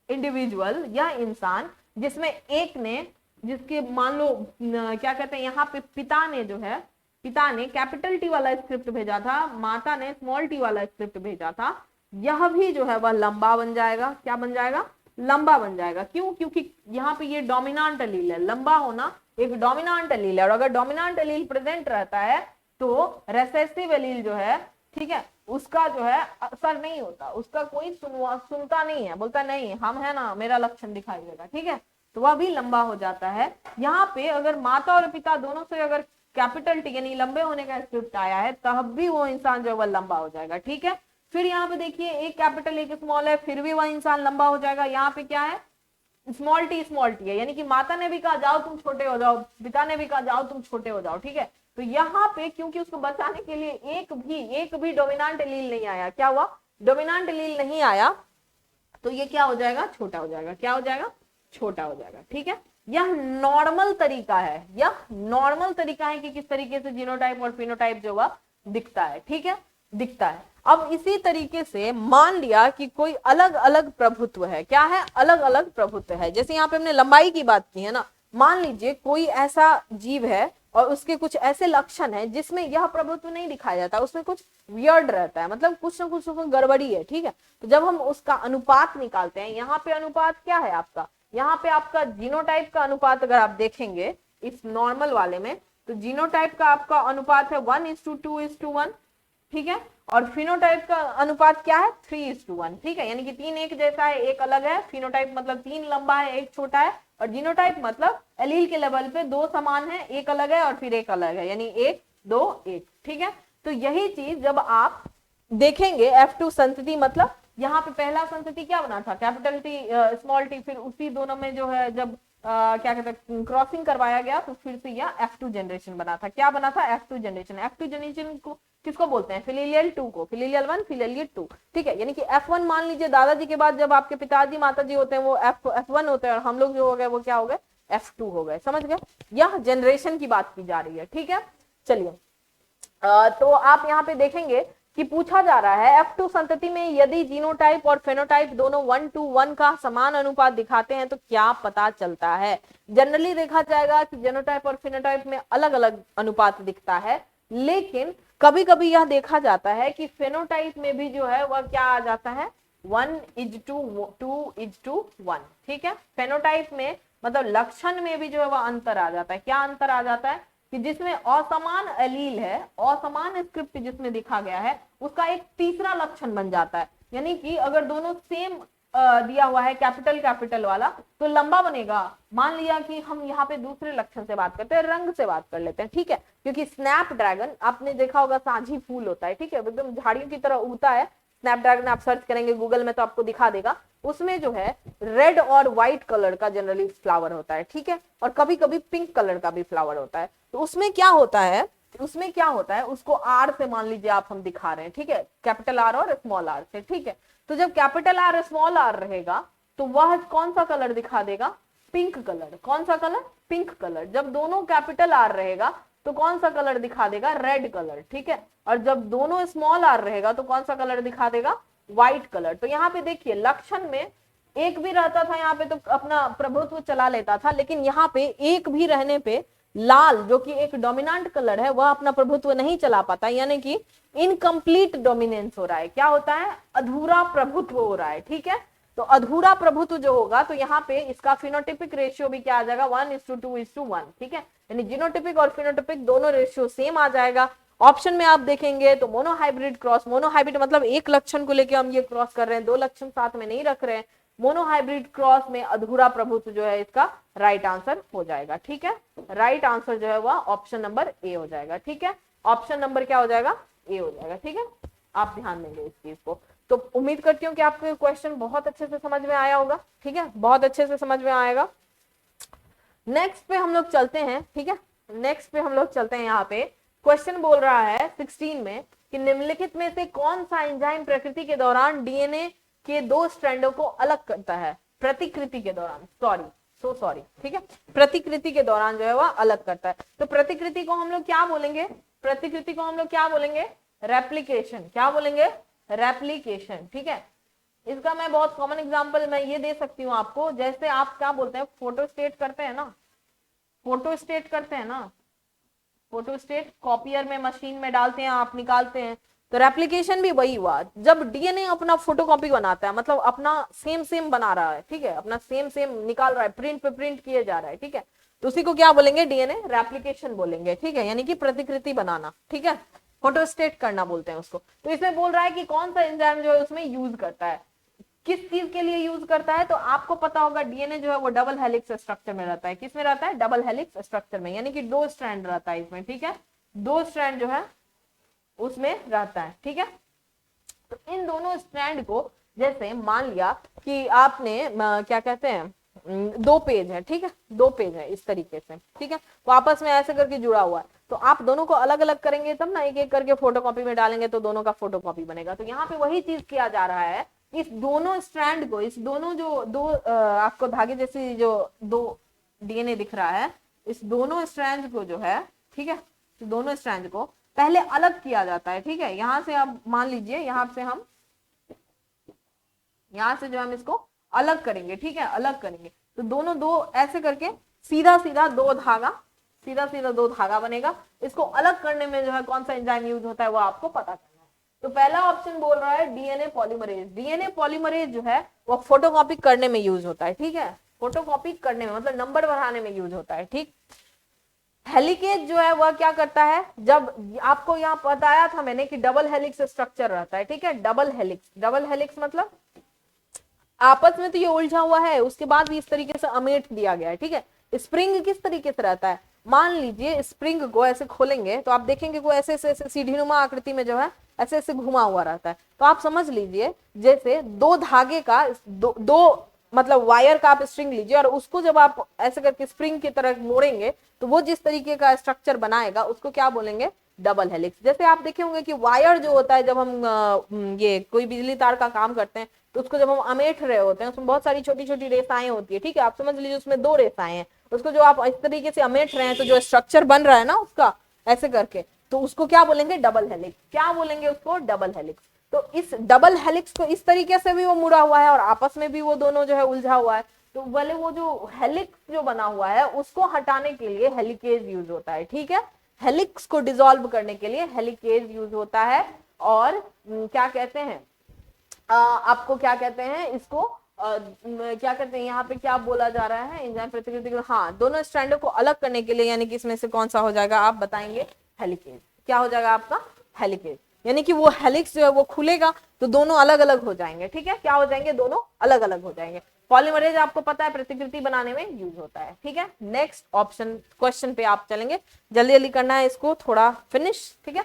इंडिविजुअल, यह इंसान जिसमें एक ने, जिसके मान लो क्या कहते हैं यहाँ पे पिता ने जो है, पिता ने कैपिटल टी वाला स्क्रिप्ट भेजा था, माता ने स्मॉल टी वाला स्क्रिप्ट भेजा था, यह भी जो है वह लंबा बन जाएगा। क्या बन जाएगा, लंबा बन जाएगा। क्यों, क्योंकि यहाँ पे ये डोमिनेंट एलील है, लंबा होना एक डोमिनेंट एलील है, और अगर डोमिनेंट एलील प्रेजेंट रहता है तो रेसेसिव एलील जो है, ठीक है, उसका जो है असर नहीं होता, उसका कोई सुनता नहीं है, बोलता नहीं हम है ना, मेरा लक्षण दिखाई देगा। ठीक है, तो वह भी लंबा हो जाता है। यहाँ पे अगर माता और पिता दोनों से अगर कैपिटल टी यानी लंबे होने का स्क्रिप्ट आया है, तब भी वो इंसान जो है वह लंबा हो जाएगा। ठीक है, फिर यहाँ पे देखिए एक कैपिटल एक स्मॉल है, फिर भी वह इंसान लंबा हो जाएगा। यहाँ पे क्या है, स्मॉल टी है, यानी कि माता ने भी कहा जाओ तुम छोटे हो जाओ, पिता ने भी कहा जाओ तुम छोटे हो जाओ। ठीक है, तो यहाँ पे क्योंकि उसको बचाने के लिए एक भी डोमिनेंट एलील नहीं आया, क्या हुआ, डोमिनेंट एलील नहीं आया, तो ये क्या हो जाएगा, छोटा हो जाएगा। क्या हो जाएगा, छोटा हो जाएगा। ठीक है, यह नॉर्मल तरीका है, यह नॉर्मल तरीका है कि किस तरीके से जीनोटाइप और फिनोटाइप जो वह दिखता है। ठीक है, दिखता है। अब इसी तरीके से मान लिया कि कोई अलग अलग प्रभुत्व है, क्या है, अलग अलग प्रभुत्व है। जैसे यहाँ पे हमने लंबाई की बात की है ना, मान लीजिए कोई ऐसा जीव है और उसके कुछ ऐसे लक्षण है जिसमें यह प्रभुत्व नहीं दिखाया जाता, उसमें कुछ वियर्ड रहता है, मतलब कुछ ना कुछ उसमें गड़बड़ी है। ठीक है, तो जब हम उसका अनुपात निकालते हैं, यहाँ पे अनुपात क्या है आपका, यहाँ पे आपका जीनोटाइप का अनुपात अगर आप देखेंगे इस नॉर्मल वाले में, तो जीनोटाइप का आपका अनुपात है 1:2:1। ठीक है, और फिनोटाइप का अनुपात क्या है, 3:1। ठीक है, यानी कि 3 एक जैसा है, एक अलग है। फिनोटाइप मतलब 3 लंबा है, एक छोटा है, और जीनोटाइप मतलब एलील के लेवल पे 2 समान है, एक अलग है और फिर एक अलग है, यानी 1 2 1। ठीक है, तो यही चीज जब आप देखेंगे F2 संतति, मतलब यहाँ पे पहला संतति क्या बना था, कैपिटल टी स्मॉल टी, फिर उसी दोनों में जो है जब क्या कहते हैं क्रॉसिंग करवाया गया तो फिर से यह F2 जनरेशन बना था। क्या बना था? F2 generation. F2 जनरेशन को किसको बोलते हैं? फिलियल 2 को, फिलियल 1 फिलियल 2, ठीक है। यानी कि F1 मान लीजिए दादाजी के बाद जब आपके पिताजी माताजी होते हैं वो F1 होते हैं और हम लोग जो हो गए वो क्या हो गए? F2 हो गए। समझ गए? यह जनरेशन की बात की जा रही है, ठीक है। चलिए तो आप यहाँ पे देखेंगे कि पूछा जा रहा है F2 संतति में यदि जीनोटाइप और फेनोटाइप दोनों 1:1 का समान अनुपात दिखाते हैं तो क्या पता चलता है? जनरली देखा जाएगा कि जीनोटाइप और फेनोटाइप में अलग अलग अनुपात दिखता है, लेकिन कभी कभी यह देखा जाता है कि फेनोटाइप में भी जो है वह क्या आ जाता है? 1:2:1, ठीक है। फेनोटाइप में मतलब लक्षण में भी जो है वह अंतर आ जाता है। क्या अंतर आ जाता है? कि जिसमें असमान एलील है, असमान स्क्रिप्ट जिसमें दिखा गया है, उसका एक तीसरा लक्षण बन जाता है। यानी कि अगर दोनों सेम दिया हुआ है कैपिटल कैपिटल वाला तो लंबा बनेगा। मान लिया कि हम यहाँ पे दूसरे लक्षण से बात करते हैं, रंग से बात कर लेते हैं, ठीक है। क्योंकि स्नैपड्रैगन आपने देखा होगा सांझी फूल होता है, ठीक है, एकदम झाड़ियों की तरह उगता है। स्नैपड्रैगन आप सर्च करेंगे गूगल में तो आपको दिखा देगा। उसमें जो है रेड और व्हाइट कलर का जनरली फ्लावर होता है, ठीक है, और कभी कभी पिंक कलर का भी फ्लावर होता है। तो उसमें क्या होता है? उसको आर से मान लीजिए आप हम दिखा रहे हैं, ठीक है, कैपिटल आर और स्मॉल आर से, ठीक है। तो जब कैपिटल आर स्मॉल आर रहेगा तो वह कौन सा कलर दिखा देगा? Pink colour. कौन सा कलर? Pink colour. जब दोनों कैपिटल आर रहेगा तो कौन सा कलर दिखा देगा? रेड कलर, ठीक है। और जब दोनों स्मॉल आर रहेगा तो कौन सा कलर दिखा देगा? White colour. तो यहाँ पे देखिए लक्षण में एक भी रहता था यहाँ पे तो अपना प्रभुत्व चला लेता था, लेकिन यहाँ पे एक भी रहने पे लाल जो कि एक डोमिनेंट कलर है वह अपना प्रभुत्व नहीं चला पाता, यानी कि इनकम्प्लीट डोमिनेंस हो रहा है। क्या होता है? अधूरा प्रभुत्व हो रहा है, ठीक है। तो अधूरा प्रभुत्व जो होगा तो यहाँ पे इसका फिनोटिपिक रेशियो भी क्या आ जाएगा? 1:2:1, ठीक है। यानी जीनोटिपिक और फिनोटिपिक दोनों रेशियो सेम आ जाएगा। ऑप्शन में आप देखेंगे तो मोनोहाइब्रिड क्रॉस, मोनोहाइब्रिड मतलब एक लक्षण को लेकर हम ये क्रॉस कर रहे हैं, दो लक्षण साथ में नहीं रख रहे हैं। मोनोहाइब्रिड क्रॉस में अधूरा प्रभुत्व जो है इसका राइट आंसर हो जाएगा, ठीक है। राइट आंसर जो है वह ऑप्शन नंबर ए हो जाएगा, ठीक है। ऑप्शन नंबर क्या हो जाएगा? ए हो जाएगा, ठीक है। आप ध्यान देंगे इस चीज को। तो उम्मीद करती हूँ कि आपको क्वेश्चन बहुत अच्छे से समझ में आया होगा, ठीक है, बहुत अच्छे से समझ में आएगा। नेक्स्ट पे हम लोग चलते हैं, ठीक है। नेक्स्ट पे हम लोग चलते हैं। यहाँ पे क्वेश्चन बोल रहा है 16 में कि निम्नलिखित में से कौन सा एंजाइम प्रकृति के दौरान डीएनए के दो स्ट्रैंडों को अलग करता है? प्रतिकृति के दौरान, सॉरी, ठीक है, प्रतिकृति के दौरान जो है वह अलग करता है। तो प्रतिकृति को हम लोग क्या बोलेंगे? प्रतिकृति को हम लोग क्या बोलेंगे? रेप्लिकेशन। क्या बोलेंगे? रेप्लिकेशन, ठीक है। इसका मैं बहुत कॉमन एग्जांपल मैं ये दे सकती हूँ आपको, जैसे आप क्या बोलते हैं फोटोस्टेट करते हैं ना, फोटोस्टेट करते हैं ना, फोटोस्टेट कॉपियर में मशीन में डालते हैं, आप निकालते हैं। तो रेप्लिकेशन भी वही हुआ, जब डीएनए अपना फोटोकॉपी बनाता है, मतलब अपना सेम सेम बना रहा है, ठीक है, अपना सेम सेम निकाल रहा है, प्रिंट पे प्रिंट किए जा रहा है, ठीक है, तो उसी को क्या बोलेंगे? डीएनए रेप्लिकेशन बोलेंगे, ठीक है, यानी कि प्रतिकृति बनाना, ठीक है, फोटोस्टेट करना बोलते हैं उसको। तो इसमें बोल रहा है कि कौन सा एंजाइम जो है उसमें यूज करता है, किस चीज के लिए यूज करता है? तो आपको पता होगा डीएनए जो है वो डबल हेलिक्स स्ट्रक्चर में रहता है। किस में रहता है? डबल हेलिक्स स्ट्रक्चर में, यानी कि दो स्ट्रैंड रहता है इसमें, ठीक है, दो स्ट्रैंड जो है उसमें रहता है, ठीक है। तो इन दोनों स्ट्रैंड को जैसे मान लिया कि आपने क्या कहते हैं दो पेज है, ठीक है, दो पेज है इस तरीके से, ठीक है, वो आपस में ऐसे करके जुड़ा हुआ है, तो आप दोनों को अलग अलग करेंगे तब ना, एक एक करके फोटोकॉपी में डालेंगे तो दोनों का फोटोकॉपी बनेगा। तो यहाँ पे वही चीज किया जा रहा है, इस दोनों स्ट्रैंड को, इस दोनों जो दो आपको धागे जैसी जो दो डीएनए दिख रहा है, इस दोनों स्ट्रैंड को जो है, ठीक है, दोनों स्ट्रैंड को पहले अलग किया जाता है, ठीक है। यहां से आप मान लीजिए यहां से जो हम इसको अलग करेंगे, ठीक है, अलग करेंगे तो दोनों दो ऐसे करके सीधा सीधा दो धागा बनेगा। इसको अलग करने में जो है कौन सा एंजाइम यूज होता है वो आपको पता करना है। तो पहला ऑप्शन बोल रहा है डीएनए पॉलीमरेज। डीएनए पॉलीमरेज जो है वो फोटोकॉपी करने में यूज होता है, ठीक है, फोटोकॉपी करने में मतलब नंबर बढ़ाने में यूज होता है, ठीक। हेलिकेज जो है वह क्या करता है? जब आपको यहाँ बताया था मैंने कि डबल हेलिक्स स्ट्रक्चर रहता है, ठीक है, डबल हेलिक्स मतलब आपस में तो ये उलझा हुआ है, उसके बाद भी इस तरीके से अमेट दिया गया है, ठीक है। स्प्रिंग किस तरीके से रहता है? मान लीजिए स्प्रिंग को ऐसे खोलेंगे तो आप देखेंगे वो ऐसे ऐसे सीढ़ीनुमा आकृति में जो है ऐसे ऐसे घुमा हुआ रहता है। तो आप समझ लीजिए जैसे दो धागे का दो मतलब वायर का आप स्ट्रिंग लीजिए और उसको जब आप ऐसे करके स्प्रिंग की तरह मोड़ेंगे तो वो जिस तरीके का स्ट्रक्चर बनाएगा उसको क्या बोलेंगे, डबल हेलिक्स। जैसे आप देखे होंगे कि वायर जो होता है, जब हम ये कोई बिजली तार का काम करते हैं तो उसको जब हम अमेठ रहे होते हैं उसमें बहुत सारी छोटी छोटी रेसाएं होती है, ठीक है, आप समझ लीजिए उसमें 2 रेसाएं हैं, उसको जो आप इस तरीके से अमेठ रहे हैं तो जो स्ट्रक्चर बन रहा है ना उसका ऐसे करके, तो उसको क्या बोलेंगे, डबल हेलिक्स। क्या बोलेंगे उसको, डबल हेलिक्स। तो इस डबल हेलिक्स को इस तरीके से भी वो मुड़ा हुआ है और आपस में भी वो दोनों जो है उलझा हुआ है, तो वाले वो जो हेलिक्स जो बना हुआ है उसको हटाने के लिए हेलिकेज यूज होता है, ठीक है, हेलिक्स को डिसॉल्व करने के लिए हेलिकेज यूज होता है। और क्या कहते हैं, आपको क्या कहते हैं इसको, क्या कहते हैं, यहाँ पे क्या बोला जा रहा है, एंजाइम प्रतिकृति, हाँ, दोनों स्ट्रैंडों को अलग करने के लिए, यानी कि इसमें से कौन सा हो जाएगा आप बताएंगे, हेलिकेज। क्या हो जाएगा आपका, हेलिकेज, यानी कि वो हेलिक्स जो है वो खुलेगा तो दोनों अलग अलग हो जाएंगे, ठीक है, क्या हो जाएंगे, दोनों अलग अलग हो जाएंगे। पॉलीमरेज आपको पता है प्रतिकृति बनाने में यूज होता है, ठीक है। नेक्स्ट ऑप्शन क्वेश्चन पे आप चलेंगे, जल्दी जल्दी करना है इसको थोड़ा फिनिश, ठीक है।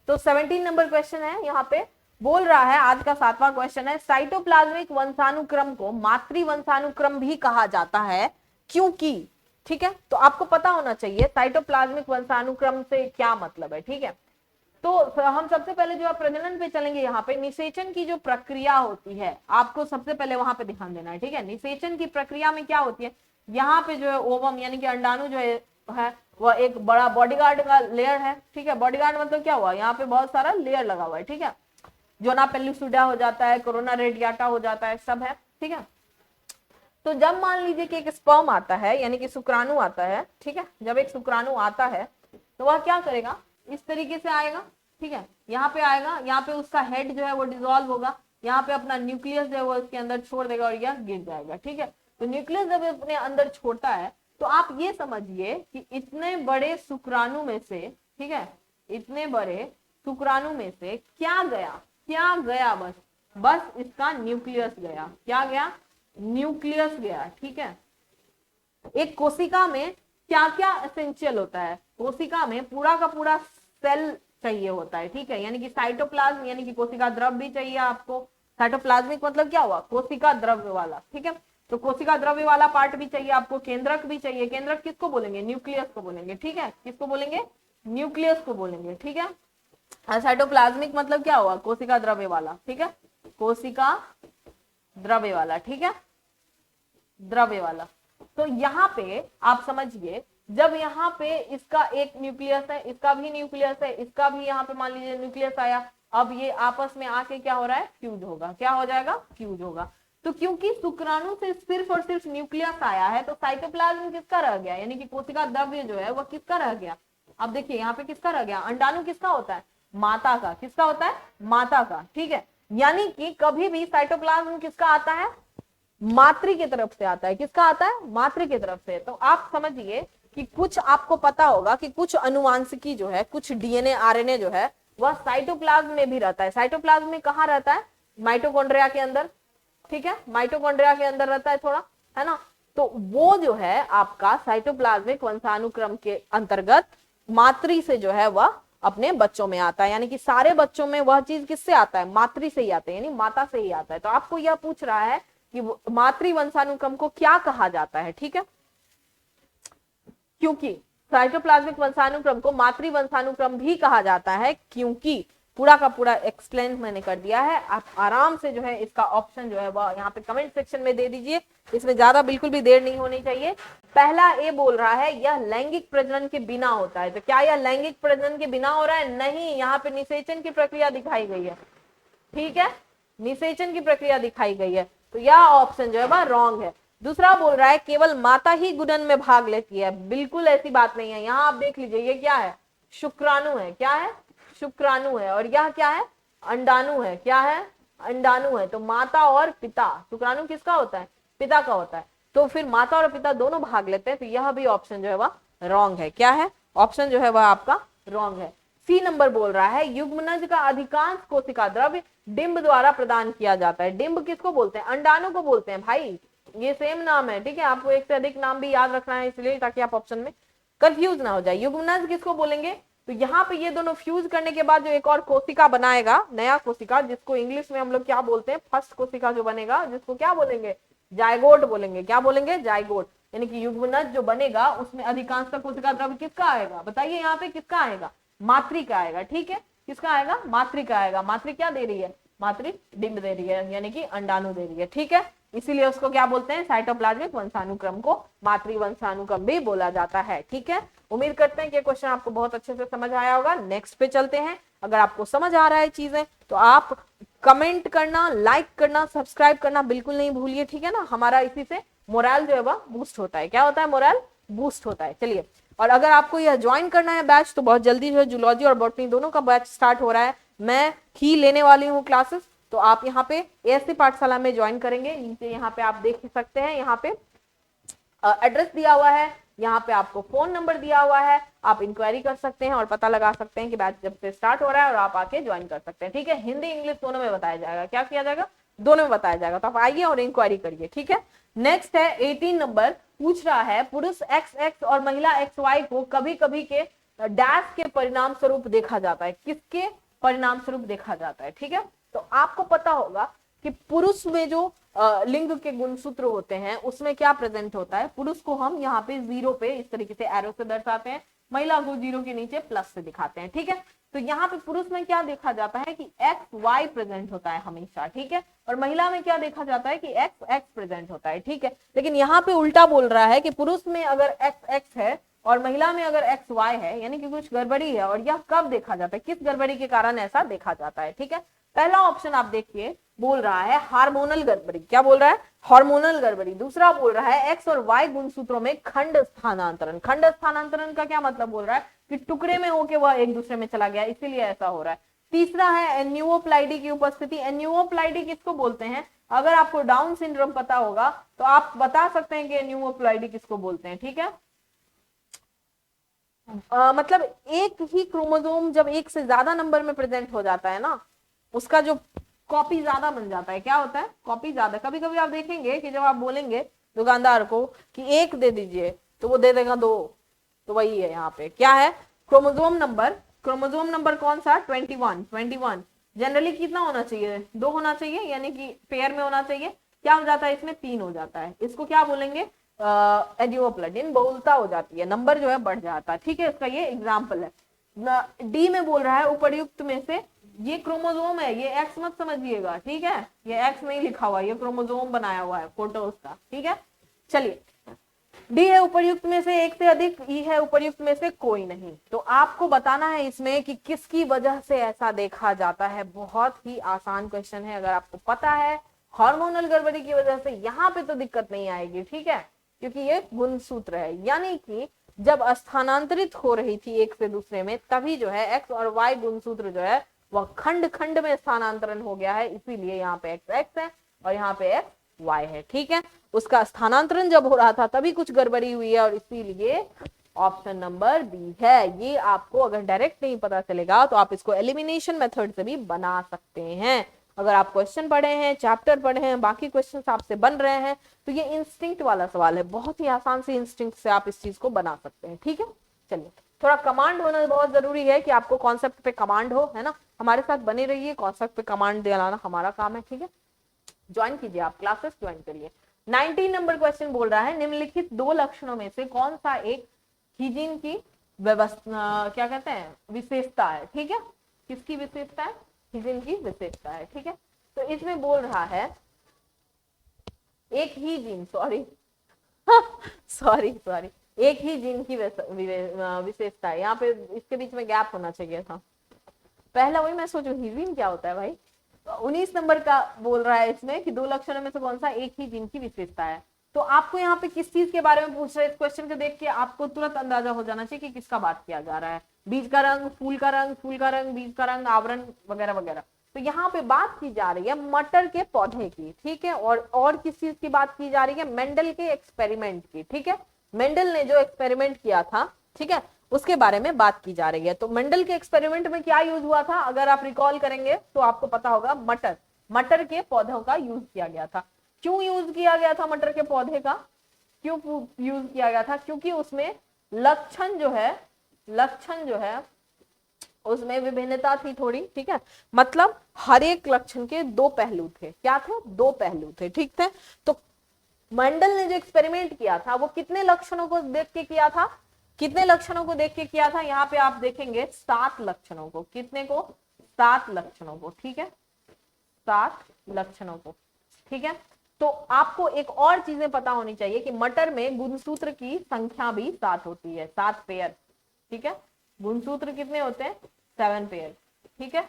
तो 17 नंबर क्वेश्चन है, यहाँ पे बोल रहा है, आज का 7वां क्वेश्चन है, साइटोप्लाज्मिक वंशानुक्रम को मातृ वंशानुक्रम भी कहा जाता है क्योंकि, ठीक है, तो आपको पता होना चाहिए साइटोप्लाज्मिक वंशानुक्रम से क्या मतलब है, ठीक है। तो हम सबसे पहले जो है प्रजनन पे चलेंगे, यहाँ पे निषेचन की जो प्रक्रिया होती है आपको सबसे पहले वहां पे ध्यान देना है, ठीक है। निषेचन की प्रक्रिया में क्या होती है, यहाँ पे जो है ओवम यानी कि अंडाणु जो है वह एक बड़ा बॉडीगार्ड का लेयर है, ठीक है। बॉडीगार्ड मतलब क्या हुआ, यहाँ पे बहुत सारा लेयर लगा हुआ है, ठीक है। जोना पेल्लुसुडा हो जाता है, कोरोना रेडियाटा हो जाता है, सब है, ठीक है। तो जब मान लीजिए कि एक स्पर्म आता है यानी कि शुक्राणु आता है, ठीक है, जब एक शुक्राणु आता है तो वह क्या करेगा, इस तरीके से आएगा, ठीक है, यहाँ पे आएगा, यहाँ पे उसका हेड जो है वो डिसॉल्व होगा, यहाँ पे अपना न्यूक्लियस जो है वो इसके अंदर छोड़ देगा और यह गिर जाएगा, ठीक है। तो न्यूक्लियस जब अपने अंदर छोड़ता है तो आप ये समझिए कि इतने बड़े शुक्राणु में से, ठीक है, इतने बड़े शुक्राणु में से क्या गया, क्या गया, बस बस इसका न्यूक्लियस गया, क्या गया, न्यूक्लियस गया, ठीक है। एक कोशिका में क्या क्या एसेंशियल होता है, कोशिका में पूरा का पूरा सेल चाहिए होता है, ठीक है, यानी कि साइटोप्लाज्म यानी कि कोशिका द्रव भी चाहिए आपको। साइटोप्लाज्मिक मतलब क्या हुआ, कोशिका द्रव्य वाला, ठीक है। तो कोशिका द्रव्य वाला पार्ट भी चाहिए आपको, केंद्रक भी चाहिए। केंद्रक किसको बोलेंगे, न्यूक्लियस को बोलेंगे, ठीक है, किसको बोलेंगे, न्यूक्लियस को बोलेंगे, ठीक है। साइटोप्लाज्मिक मतलब क्या हुआ, कोशिका द्रव्य वाला, ठीक है, कोशिका द्रव्य वाला, ठीक है, द्रव्य वाला। तो यहाँ पे आप समझिए, जब यहाँ पे इसका एक न्यूक्लियस है, इसका भी न्यूक्लियस है, इसका भी यहाँ पे मान लीजिए न्यूक्लियस आया, अब ये आपस में आके क्या हो रहा है, फ्यूज होगा, क्या हो जाएगा, फ्यूज होगा। तो क्योंकि शुक्राणु से सिर्फ और सिर्फ न्यूक्लियस आया है तो साइटोप्लाज्म किसका रह गया, यानी कि कोशिका द्रव्य जो है वह किसका रह गया। अब देखिए यहाँ पे किसका रह गया, अंडाणु किसका होता है, माता का, किसका होता है, माता का, ठीक है। यानी कि कभी भी साइटोप्लाज्म किसका आता है, मातृ की तरफ से आता है, किसका आता है, मातृ की तरफ से। तो आप समझिए कि कुछ आपको पता होगा कि कुछ अनुवांशिकी जो है, कुछ डीएनए आरएनए जो है वह साइटोप्लाज्म में भी रहता है। साइटोप्लाज्म में कहाँ रहता है, माइटोकॉन्ड्रिया के अंदर, ठीक है, माइटोकॉन्ड्रिया के अंदर रहता है थोड़ा, है ना। तो वो जो है आपका साइटोप्लाज्मिक वंशानुक्रम के अंतर्गत मातृ से जो है वह अपने बच्चों में आता है, यानी कि सारे बच्चों में वह चीज किससे आता है, मातृ से ही आता है, यानी माता से ही आता है। तो आपको यह पूछ रहा है कि मातृ वंशानुक्रम को क्या कहा जाता है, ठीक है, क्योंकि साइटोप्लाज्मिक वंशानुक्रम को मातृ वंशानुक्रम भी कहा जाता है, क्योंकि पूरा का पूरा एक्सप्लेन मैंने कर दिया है। आप आराम से जो है इसका ऑप्शन जो है वह यहाँ पे कमेंट सेक्शन में दे दीजिए, इसमें ज्यादा बिल्कुल भी देर नहीं होनी चाहिए। पहला ए बोल रहा है यह लैंगिक प्रजनन के बिना होता है, तो क्या यह लैंगिक प्रजनन के बिना हो रहा है, नहीं, यहाँ पे निषेचन की प्रक्रिया दिखाई गई है, ठीक है, निषेचन की प्रक्रिया दिखाई गई है, तो यह ऑप्शन जो है वह रॉन्ग है। दूसरा बोल रहा है केवल माता ही गुणन में भाग लेती है, बिल्कुल ऐसी बात नहीं है। यहाँ आप देख लीजिए ये क्या है, शुक्राणु है, क्या है, शुक्राणु है, और यह क्या है, अंडाणु है, क्या है, अंडाणु है। तो माता और पिता, शुक्राणु किसका होता है, पिता का होता है, तो फिर माता और पिता दोनों भाग लेते हैं, तो यह भी ऑप्शन जो है वह रॉन्ग है, क्या है, ऑप्शन जो है वह आपका रॉन्ग है। सी नंबर बोल रहा है युग्मनज का अधिकांश कोशिका द्रव्य डिंब द्वारा प्रदान किया जाता है। डिंब किसको बोलते हैं, अंडाणु को बोलते हैं भाई, ये सेम नाम है, ठीक है, आपको एक से अधिक नाम भी याद रखना है इसलिए, ताकि आप ऑप्शन में कंफ्यूज ना हो जाए। युग्मनज किसको बोलेंगे, तो यहाँ पे ये दोनों फ्यूज करने के बाद जो एक और कोशिका बनाएगा, नया कोशिका, जिसको इंग्लिश में हम लोग क्या बोलते हैं, फर्स्ट कोशिका जो बनेगा, जिसको क्या बोलेंगे, जायगोट बोलेंगे। क्या बोलेंगे? जायगोट। यानी कि युग्मनज जो बनेगा उसमें अधिकांशतः कोशिका द्रव्य किसका आएगा? बताइए यहाँ पे किसका आएगा? मातृ का आएगा। ठीक है, किसका आएगा? मातृ का आएगा। मातृ क्या दे रही है? मातृ डिंब दे रही है, यानी कि अंडाणु दे रही है। ठीक है, इसीलिए उसको क्या बोलते हैं? साइटोप्लाज्मिक वंशानुक्रम को मातृ वंशानुक्रम भी बोला जाता है। ठीक है, उम्मीद करते हैं कि क्वेश्चन आपको बहुत अच्छे से समझ आया होगा। नेक्स्ट पे चलते हैं। अगर आपको समझ आ रहा है चीजें तो आप कमेंट करना, लाइक करना, सब्सक्राइब करना बिल्कुल नहीं भूलिए। ठीक है ना, हमारा इसी से मोरल जो है वह बूस्ट होता है। क्या होता है? मोरल बूस्ट होता है। चलिए, और अगर आपको यह ज्वाइन करना है बैच तो बहुत जल्दी जो है जूलॉजी और बॉटनी दोनों का बैच स्टार्ट हो रहा है। मैं ही लेने वाली हूँ क्लासेस, तो आप यहाँ पे एएससी पाठशाला में ज्वाइन करेंगे। नीचे यहाँ पे आप देख सकते हैं, यहाँ पे एड्रेस दिया हुआ है, यहाँ पे आपको फोन नंबर दिया हुआ है। आप इंक्वायरी कर सकते हैं और पता लगा सकते हैं कि बैच जब से स्टार्ट हो रहा है और आप आके ज्वाइन कर सकते हैं। ठीक है, हिंदी इंग्लिश दोनों में बताया जाएगा। क्या किया जाएगा? दोनों में बताया जाएगा। तो आप आइए और इंक्वायरी करिए। ठीक है, नेक्स्ट है 18 नंबर। पूछ रहा है पुरुष XX और महिला XY को कभी कभी के डैश के परिणाम स्वरूप देखा जाता है। किसके परिणाम स्वरूप देखा जाता है? ठीक है, तो आपको पता होगा कि पुरुष में जो लिंग के गुणसूत्र होते हैं उसमें क्या प्रेजेंट होता है? पुरुष को हम यहाँ पे 0 पे इस तरीके से एरो से दर्शाते हैं, महिला को 0 के नीचे प्लस से दिखाते हैं। ठीक है, तो यहाँ पे पुरुष में क्या देखा जाता है कि XY प्रेजेंट होता है हमेशा। ठीक है, और महिला में क्या देखा जाता है कि XX प्रेजेंट होता है। ठीक है, लेकिन यहाँ पे उल्टा बोल रहा है कि पुरुष में अगर XX है और महिला में अगर XY है, यानी कि कुछ गड़बड़ी है। और यह कब देखा जाता है? किस गड़बड़ी के कारण ऐसा देखा जाता है? ठीक है, पहला ऑप्शन आप देखिए, बोल रहा है हार्मोनल गड़बड़ी। क्या बोल रहा है? हार्मोनल गड़बड़ी। दूसरा बोल रहा है एक्स और वाई गुणसूत्रों में खंड स्थानांतरण। खंड स्थानांतरण का क्या मतलब बोल रहा है? कि टुकड़े में होके वह एक दूसरे में चला गया, इसीलिए ऐसा हो रहा है। तीसरा है एन्यूओप्लाइडी की उपस्थिति। एन्यूओप्लाइडी किसको बोलते हैं? अगर आपको डाउन सिंड्रोम पता होगा तो आप बता सकते हैं कि एन्यूओप्लाइडी किसको बोलते हैं। ठीक है, मतलब एक ही क्रोमोसोम जब एक से ज्यादा नंबर में प्रेजेंट हो जाता है ना, उसका जो कॉपी ज्यादा बन जाता है। क्या होता है? कॉपी ज्यादा। कभी कभी आप देखेंगे कि जब आप बोलेंगे दुकानदार को कि 1 दे दीजिए तो वो दे देगा 2। तो वही है यहाँ पे। क्या है? Chromosome number. क्रोमोसोम नंबर कौन सा? 21। जनरली कितना होना चाहिए? 2 होना चाहिए, यानी कि पेयर में होना चाहिए। क्या हो जाता है इसमें? 3 हो जाता है। इसको क्या बोलेंगे? एडियोप्लाइडिन बहुलता हो जाती है, नंबर जो है बढ़ जाता है। ठीक है, इसका ये एग्जाम्पल है। डी में बोल रहा है उपर्युक्त में से, ये क्रोमोसोम है, ये एक्स मत समझिएगा। ठीक है, ये एक्स नहीं लिखा हुआ, ये क्रोमोसोम बनाया हुआ है फोटो उसका। ठीक है, चलिए, डी है उपर्युक्त में से एक से अधिक, ई है उपर्युक्त में से कोई नहीं। तो आपको बताना है इसमें कि किसकी वजह से ऐसा देखा जाता है। बहुत ही आसान क्वेश्चन है, अगर आपको पता है हार्मोनल गड़बड़ी की वजह से, यहाँ पे तो दिक्कत नहीं आएगी। ठीक है, क्योंकि ये गुणसूत्र है, यानी कि जब स्थानांतरित हो रही थी एक से दूसरे में, तभी जो है एक्स और वाई गुणसूत्र जो है वह खंड खंड में स्थानांतरण हो गया है। इसीलिए यहाँ पे एक्स एक्स है और यहाँ पे एक्स वाई है। ठीक है, उसका स्थानांतरण जब हो रहा था तभी कुछ गड़बड़ी हुई है, और इसीलिए ऑप्शन नंबर बी है। ये आपको अगर डायरेक्ट नहीं पता चलेगा तो आप इसको एलिमिनेशन मेथड से भी बना सकते हैं। अगर आप क्वेश्चन पढ़े हैं, चैप्टर पढ़े हैं, बाकी क्वेश्चन आपसे बन रहे हैं, तो ये इंस्टिंक्ट वाला सवाल है। बहुत ही आसान से इंस्टिंक्ट से आप इस चीज को बना सकते हैं। ठीक है, चलिए, थोड़ा कमांड होना बहुत जरूरी है कि आपको कॉन्सेप्ट पे कमांड हो, है ना। हमारे साथ बने रहिए, कॉन्सेप्ट पे कमांड दिलाना हमारा काम है। ठीक है, ज्वाइन कीजिए, आप क्लासेस ज्वाइन करिए। 19 नंबर क्वेश्चन बोल रहा है निम्नलिखित 2 लक्षणों में से कौन सा एक हीजिन की व्यवस्था, क्या कहते हैं, विशेषता है। ठीक है, किसकी विशेषता है? हीजिन की विशेषता है। ठीक है, तो इसमें बोल रहा है एक ही जीन, सॉरी एक ही जीन की विशेषता है। यहाँ पे इसके बीच में गैप होना चाहिए था। पहला वही मैं सोचू हीजिन क्या होता है भाई। 19 नंबर का बोल रहा है इसमें कि 2 लक्षणों में से कौन सा एक ही जीन की विशेषता है। तो आपको यहाँ पे किस चीज के बारे में पूछ रहे हैं? इस क्वेश्चन को देख के आपको तुरंत अंदाजा हो जाना चाहिए कि किसका बात किया जा रहा है। बीज का रंग, फूल का रंग, फूल का रंग, बीज का रंग, आवरण वगैरह वगैरह। तो यहाँ पे बात की जा रही है मटर के पौधे की। ठीक है, और किस चीज की बात की जा रही है? मेंडल के एक्सपेरिमेंट की। ठीक है, मेंडल ने जो एक्सपेरिमेंट किया था, ठीक है, उसके बारे में बात की जा रही है। तो मेंडल के एक्सपेरिमेंट में क्या यूज हुआ था? अगर आप रिकॉल करेंगे तो आपको पता होगा, मटर के पौधों का यूज किया गया था। क्यों यूज किया गया था मटर के पौधे का? क्यों यूज किया गया था? क्योंकि उसमें लक्षण जो है उसमें विभिन्नता थी थोड़ी। ठीक है, मतलब हर एक लक्षण के 2 पहलू थे। क्या थे? 2 पहलू थे। ठीक थे, तो मेंडल ने जो एक्सपेरिमेंट किया था वो कितने लक्षणों को देख के किया था, कितने लक्षणों को देख के किया था, यहाँ पे आप देखेंगे 7 लक्षणों को, कितने को, 7 लक्षणों को, ठीक है, 7 लक्षणों को, ठीक है। तो आपको एक और चीजें पता होनी चाहिए कि मटर में गुणसूत्र की संख्या भी 7 होती है, 7 पेयर, ठीक है। गुणसूत्र कितने होते हैं, 7 पेयर, ठीक है।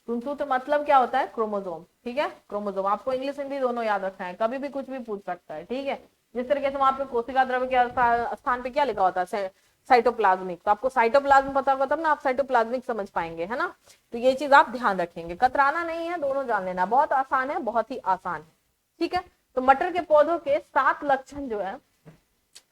गुणसूत्र मतलब क्या होता है, क्रोमोसोम, ठीक है, क्रोमोसोम। आपको इंग्लिश हिंदी दोनों याद रखना है, कभी भी कुछ भी पूछ सकता है, ठीक है। जिस तरीके से वहां पे कोशिका द्रव्य के स्थान पे क्या लिखा होता है, साइटोप्लाज्मिक, तो आपको साइटोप्लाज्म पता होगा तब ना आप साइटोप्लाज्मिक समझ पाएंगे, है ना। तो ये चीज आप ध्यान रखेंगे, कतराना नहीं है, दोनों जान लेना, बहुत आसान है, बहुत ही आसान है, ठीक है। तो मटर के पौधों के 7 लक्षण जो है,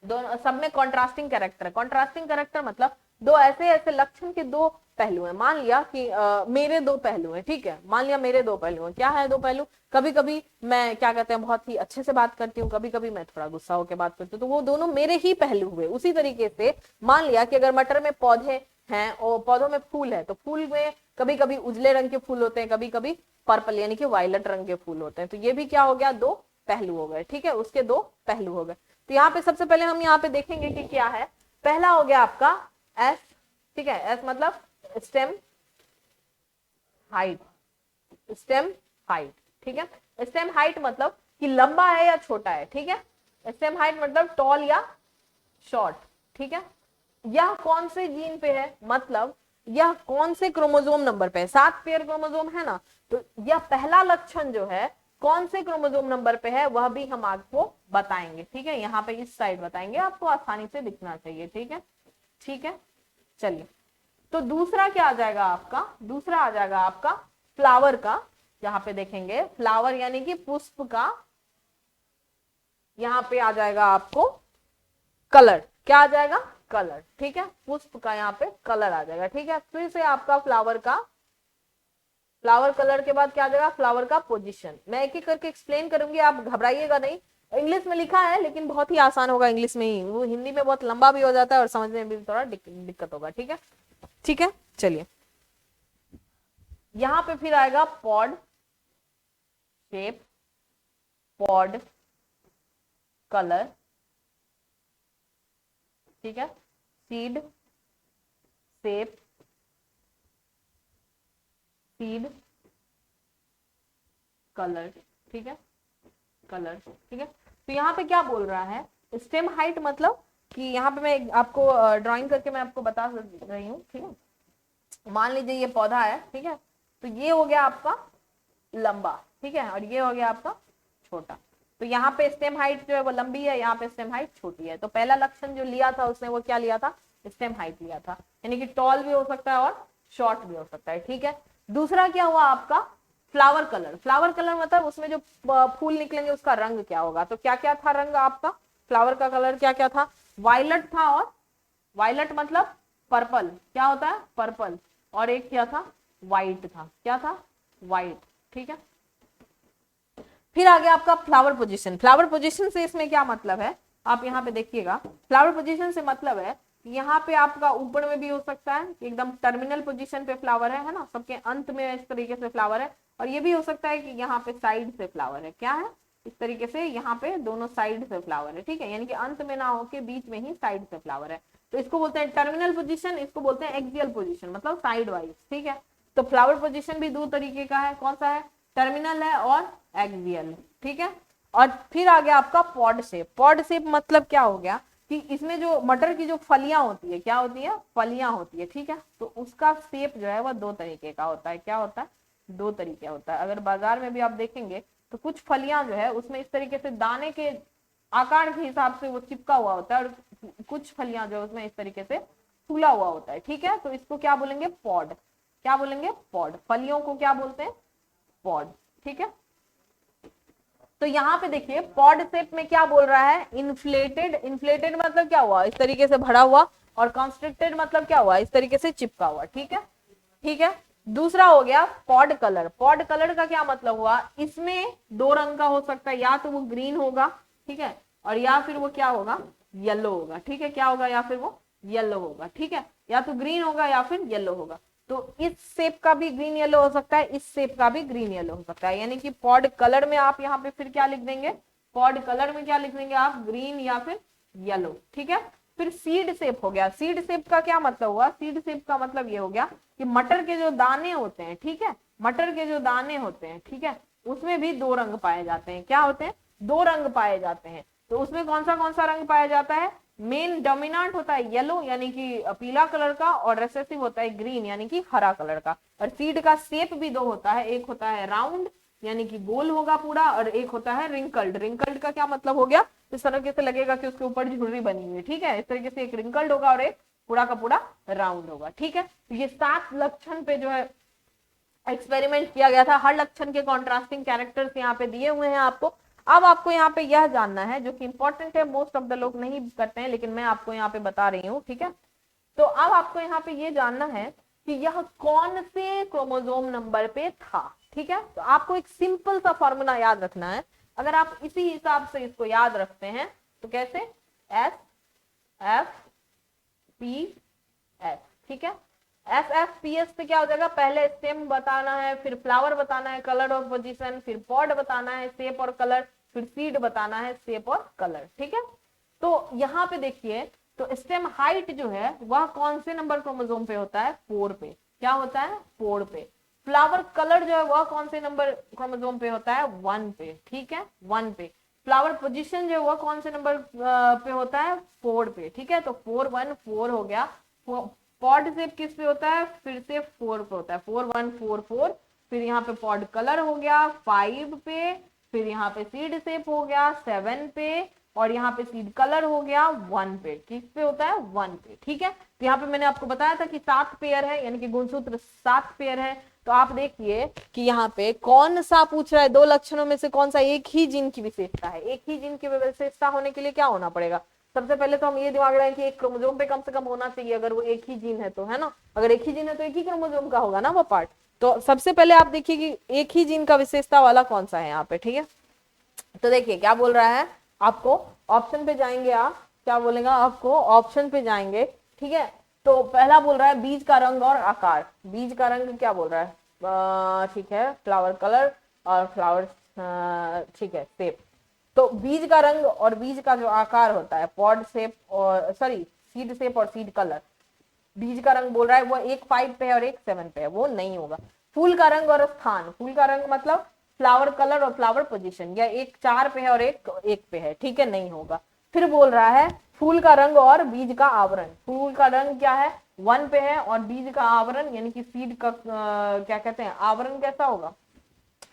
दोनों सब में कॉन्ट्रास्टिंग कैरेक्टर है। कॉन्ट्रास्टिंग कैरेक्टर मतलब दो ऐसे ऐसे लक्षण के दो पहलू हैं। मान लिया कि मेरे 2 पहलू हैं, ठीक है, मान लिया मेरे 2 पहलू हैं। क्या है 2 पहलू, कभी कभी मैं क्या कहते हैं बहुत ही अच्छे से बात करती हूँ, कभी कभी मैं थोड़ा गुस्सा होकर बात करती हूँ, तो वो दोनों मेरे ही पहलू हुए। उसी तरीके से मान लिया कि अगर मटर में पौधे हैं और पौधों में फूल है, तो फूल में कभी कभी उजले रंग के फूल होते हैं, कभी कभी पर्पल यानी कि वायलेट रंग के फूल होते हैं। तो ये भी क्या हो गया, 2 पहलू हो गए, ठीक है, उसके 2 पहलू हो गए। तो यहाँ पे सबसे पहले हम यहाँ पे देखेंगे कि क्या है। पहला हो गया आपका एस, ठीक है, एस मतलब स्टेम हाइट, स्टेम हाइट, ठीक है। स्टेम हाइट मतलब कि लंबा है या छोटा है, ठीक है। स्टेम हाइट मतलब टॉल या शॉर्ट, ठीक है। यह कौन से जीन पे है, मतलब यह कौन से क्रोमोसोम नंबर पे है, 7 पेयर क्रोमोसोम है ना, तो यह पहला लक्षण जो है कौन से क्रोमोसोम नंबर पे है वह भी हम आपको बताएंगे, ठीक है। यहाँ पे इस साइड बताएंगे, आपको आसानी से दिखना चाहिए, ठीक है, ठीक है। चलिए, तो दूसरा क्या आ जाएगा आपका, दूसरा आ जाएगा आपका फ्लावर का। यहाँ पे देखेंगे फ्लावर यानी कि पुष्प का, यहाँ पे आ जाएगा आपको कलर, क्या आ जाएगा, कलर, ठीक है। पुष्प का यहाँ पे कलर आ जाएगा, ठीक है। फिर से आपका फ्लावर का, फ्लावर कलर के बाद क्या आ जाएगा, फ्लावर का पोजीशन। मैं एक एक करके एक्सप्लेन करूंगी, आप घबराइएगा नहीं। इंग्लिश में लिखा है लेकिन बहुत ही आसान होगा इंग्लिश में ही, वो हिंदी में बहुत लंबा भी हो जाता है और समझने में भी थोड़ा दिक्कत होगा, ठीक है, ठीक है। चलिए, यहां पे फिर आएगा पॉड शेप, पॉड कलर, ठीक है, सीड शेप, सीड कलर, ठीक है, कलर, ठीक है। तो यहाँ पे क्या बोल रहा है, स्टेम हाइट मतलब कि यहाँ पे मैं आपको ड्राइंग करके मैं आपको बता रही हूँ, ठीक है। मान लीजिए ये पौधा है, ठीक है, तो ये हो गया आपका लंबा, ठीक है, और ये हो गया आपका छोटा। तो यहाँ पे स्टेम हाइट जो है वो लंबी है, यहाँ पे स्टेम हाइट छोटी है। तो पहला लक्षण जो लिया था उसने वो क्या लिया था, स्टेम हाइट लिया था, यानी कि टॉल भी हो सकता है और शॉर्ट भी हो सकता है, ठीक है। दूसरा क्या हुआ आपका, फ्लावर कलर। फ्लावर कलर मतलब उसमें जो फूल निकलेंगे उसका रंग क्या होगा। तो क्या क्या था रंग आपका, फ्लावर का कलर क्या क्या था, वायलट था, और वायलट मतलब पर्पल, क्या होता है, पर्पल, और एक क्या था, व्हाइट था, क्या था, व्हाइट, ठीक है। फिर आ गया आपका फ्लावर पोजीशन। फ्लावर पोजीशन से इसमें क्या मतलब है, आप यहाँ पे देखिएगा, फ्लावर पोजीशन से मतलब है यहाँ पे आपका ऊपर में भी हो सकता है, एकदम टर्मिनल पोजीशन पे फ्लावर है ना, सबके अंत में इस तरीके से फ्लावर है, और ये भी हो सकता है कि यहाँ पे साइड से फ्लावर है, क्या है, इस तरीके से यहाँ पे दोनों साइड से फ्लावर है, ठीक है, यानी कि अंत में ना होके बीच में ही साइड से फ्लावर है। तो इसको बोलते हैं टर्मिनल पोजीशन, इसको बोलते हैं एक्सियल पोजीशन, मतलब साइड वाइज, ठीक है। तो फ्लावर पोजीशन भी 2 तरीके का है, कौन सा है, टर्मिनल है और एक्सियल, ठीक है। और फिर आ गया आपका पॉड शेप। पॉड शेप मतलब क्या हो गया कि इसमें जो मटर की जो फलियां होती है, क्या होती है, फलियां होती है, ठीक है। तो उसका शेप जो है वह 2 तरीके का होता है, क्या होता है, 2 तरीके होता है। अगर बाजार में भी आप देखेंगे तो कुछ फलियां जो है उसमें इस तरीके से दाने के आकार के हिसाब से वो चिपका हुआ होता है, और कुछ फलियां जो है उसमें इस तरीके से फूला हुआ होता है, ठीक है। तो इसको क्या बोलेंगे, पॉड, क्या बोलेंगे, पॉड। फलियों को क्या बोलते हैं, पॉड, ठीक है। तो यहाँ पे देखिए पॉड शेप में क्या बोल रहा है, इन्फ्लेटेड। इन्फ्लेटेड मतलब क्या हुआ, इस तरीके से भरा हुआ, और कॉन्स्ट्रिक्टेड मतलब क्या हुआ, इस तरीके से चिपका हुआ, ठीक है, ठीक है। दूसरा हो गया पॉड कलर। पॉड कलर का क्या मतलब हुआ, इसमें 2 रंग का हो सकता है, या तो वो ग्रीन होगा, ठीक है, और या फिर वो क्या होगा, येलो होगा, ठीक है, क्या होगा, या फिर वो येलो होगा, ठीक है, या तो ग्रीन होगा या फिर येलो होगा। तो इस शेप का भी ग्रीन येलो हो सकता है, इस शेप का भी ग्रीन येलो हो सकता है, यानी कि पॉड कलर में आप यहाँ पे फिर क्या लिख देंगे, पॉड कलर में क्या लिख देंगे आप, ग्रीन या फिर येलो, ठीक है। फिर सीड शेप हो गया, सीड शेप का क्या मतलब हुआ, सीड शेप का मतलब ये हो गया कि मटर के जो दाने होते हैं, ठीक है, मटर के जो दाने होते हैं, ठीक है, उसमें भी दो रंग पाए जाते हैं, क्या होते हैं, दो रंग पाए जाते हैं। तो उसमें कौन सा रंग पाया जाता है, मेन डोमिनेंट होता है येलो यानी कि पीला कलर का, और रिसेसिव होता है ग्रीन यानी कि हरा कलर का। और सीड का शेप भी दो होता है, एक होता है राउंड यानी कि गोल होगा पूरा, और एक होता है रिंकल्ड। रिंकल्ड का क्या मतलब हो गया, इस तरीके से लगेगा कि उसके ऊपर झुर्री बनी हुई है, ठीक है, इस तरीके से एक रिंकल्ड होगा और एक पूरा का पूरा राउंड होगा, ठीक है। तो ये 7 लक्षण पे जो है एक्सपेरिमेंट किया गया था, हर लक्षण के कॉन्ट्रास्टिंग कैरेक्टर्स यहाँ पे दिए हुए हैं आपको। अब आपको यहाँ पे यह जानना है, जो कि इंपॉर्टेंट है, मोस्ट ऑफ द लोग नहीं करते हैं लेकिन मैं आपको यहाँ पे बता रही हूँ, ठीक है। तो अब आपको यहाँ पे ये जानना है कि यह कौन से क्रोमोसोम नंबर पे था, ठीक है। तो आपको एक सिंपल सा फॉर्मूला याद रखना है, अगर आप इसी हिसाब से इसको याद रखते हैं तो कैसे, एस एफ पी एस, ठीक है। एस एफ पी एस पे क्या हो जाएगा, पहले स्टेम बताना है, फिर फ्लावर बताना है, कलर और पोजीशन, फिर पॉड बताना है, शेप और कलर, फिर सीड बताना है, शेप और कलर, ठीक है। तो यहाँ पे देखिए, तो स्टेम हाइट जो है वह कौन से नंबर क्रोमोसोम पे होता है, 4 पे, क्या होता है, 4 पे। फ्लावर कलर जो है वह कौन से नंबर क्रोमोसोम पे होता है, 1 पे, ठीक है, 1 पे। फ्लावर पोजीशन जो है वह कौन से नंबर पे होता है, 4 पे, ठीक है। तो 4 1 4 हो गया। पॉड शेप किस पे होता है, फिर से 4 पे होता है, 4 1 4 4। फिर यहाँ पे पॉड कलर हो गया 5 पे, फिर यहाँ पे सीड शेप हो गया 7 पे, और यहाँ पे सीड कलर हो गया 1 पे, किस पे होता है, 1 पे, ठीक है। तो यहाँ पे मैंने आपको बताया था कि 7 पेयर है, यानी कि गुणसूत्र 7 पेयर है। तो आप देखिए कि यहाँ पे कौन सा पूछ रहा है, दो लक्षणों में से कौन सा एक ही जीन की विशेषता है। एक ही जीन की विशेषता होने के लिए क्या होना पड़ेगा, सबसे पहले तो हम ये दिमाग रहे कि एक क्रोमोसोम पे कम से कम होना चाहिए, अगर वो एक ही जीन है तो, है ना, अगर एक ही जीन है तो एक ही क्रोमोसोम का होगा ना वो पार्ट। तो सबसे पहले आप देखिए कि एक ही जीन का विशेषता वाला कौन सा है यहाँ पे, ठीक है। तो देखिए क्या बोल रहा है, आपको ऑप्शन पे जाएंगे, आप क्या बोलेगा, आपको ऑप्शन पे जाएंगे, ठीक है। तो पहला बोल रहा है बीज का रंग और आकार, बीज का रंग क्या बोल रहा है, ठीक है, फ्लावर कलर और फ्लावर, ठीक है, शेप। तो बीज का रंग और बीज का जो आकार होता है, पॉड शेप और सॉरी सीड शेप और सीड कलर, बीज का रंग बोल रहा है वो एक 5 पे है और एक 7 पे है, वो नहीं होगा। फूल का रंग और स्थान, फूल का रंग मतलब फ्लावर कलर और फ्लावर पोजीशन, या एक 4 पे है और एक 1 पे है, ठीक है, नहीं होगा। फिर बोल रहा है फूल का रंग और बीज का आवरण, फूल का रंग क्या है, 1 पे है, और बीज का आवरण यानी कि सीड का क्या कहते हैं, आवरण कैसा होगा,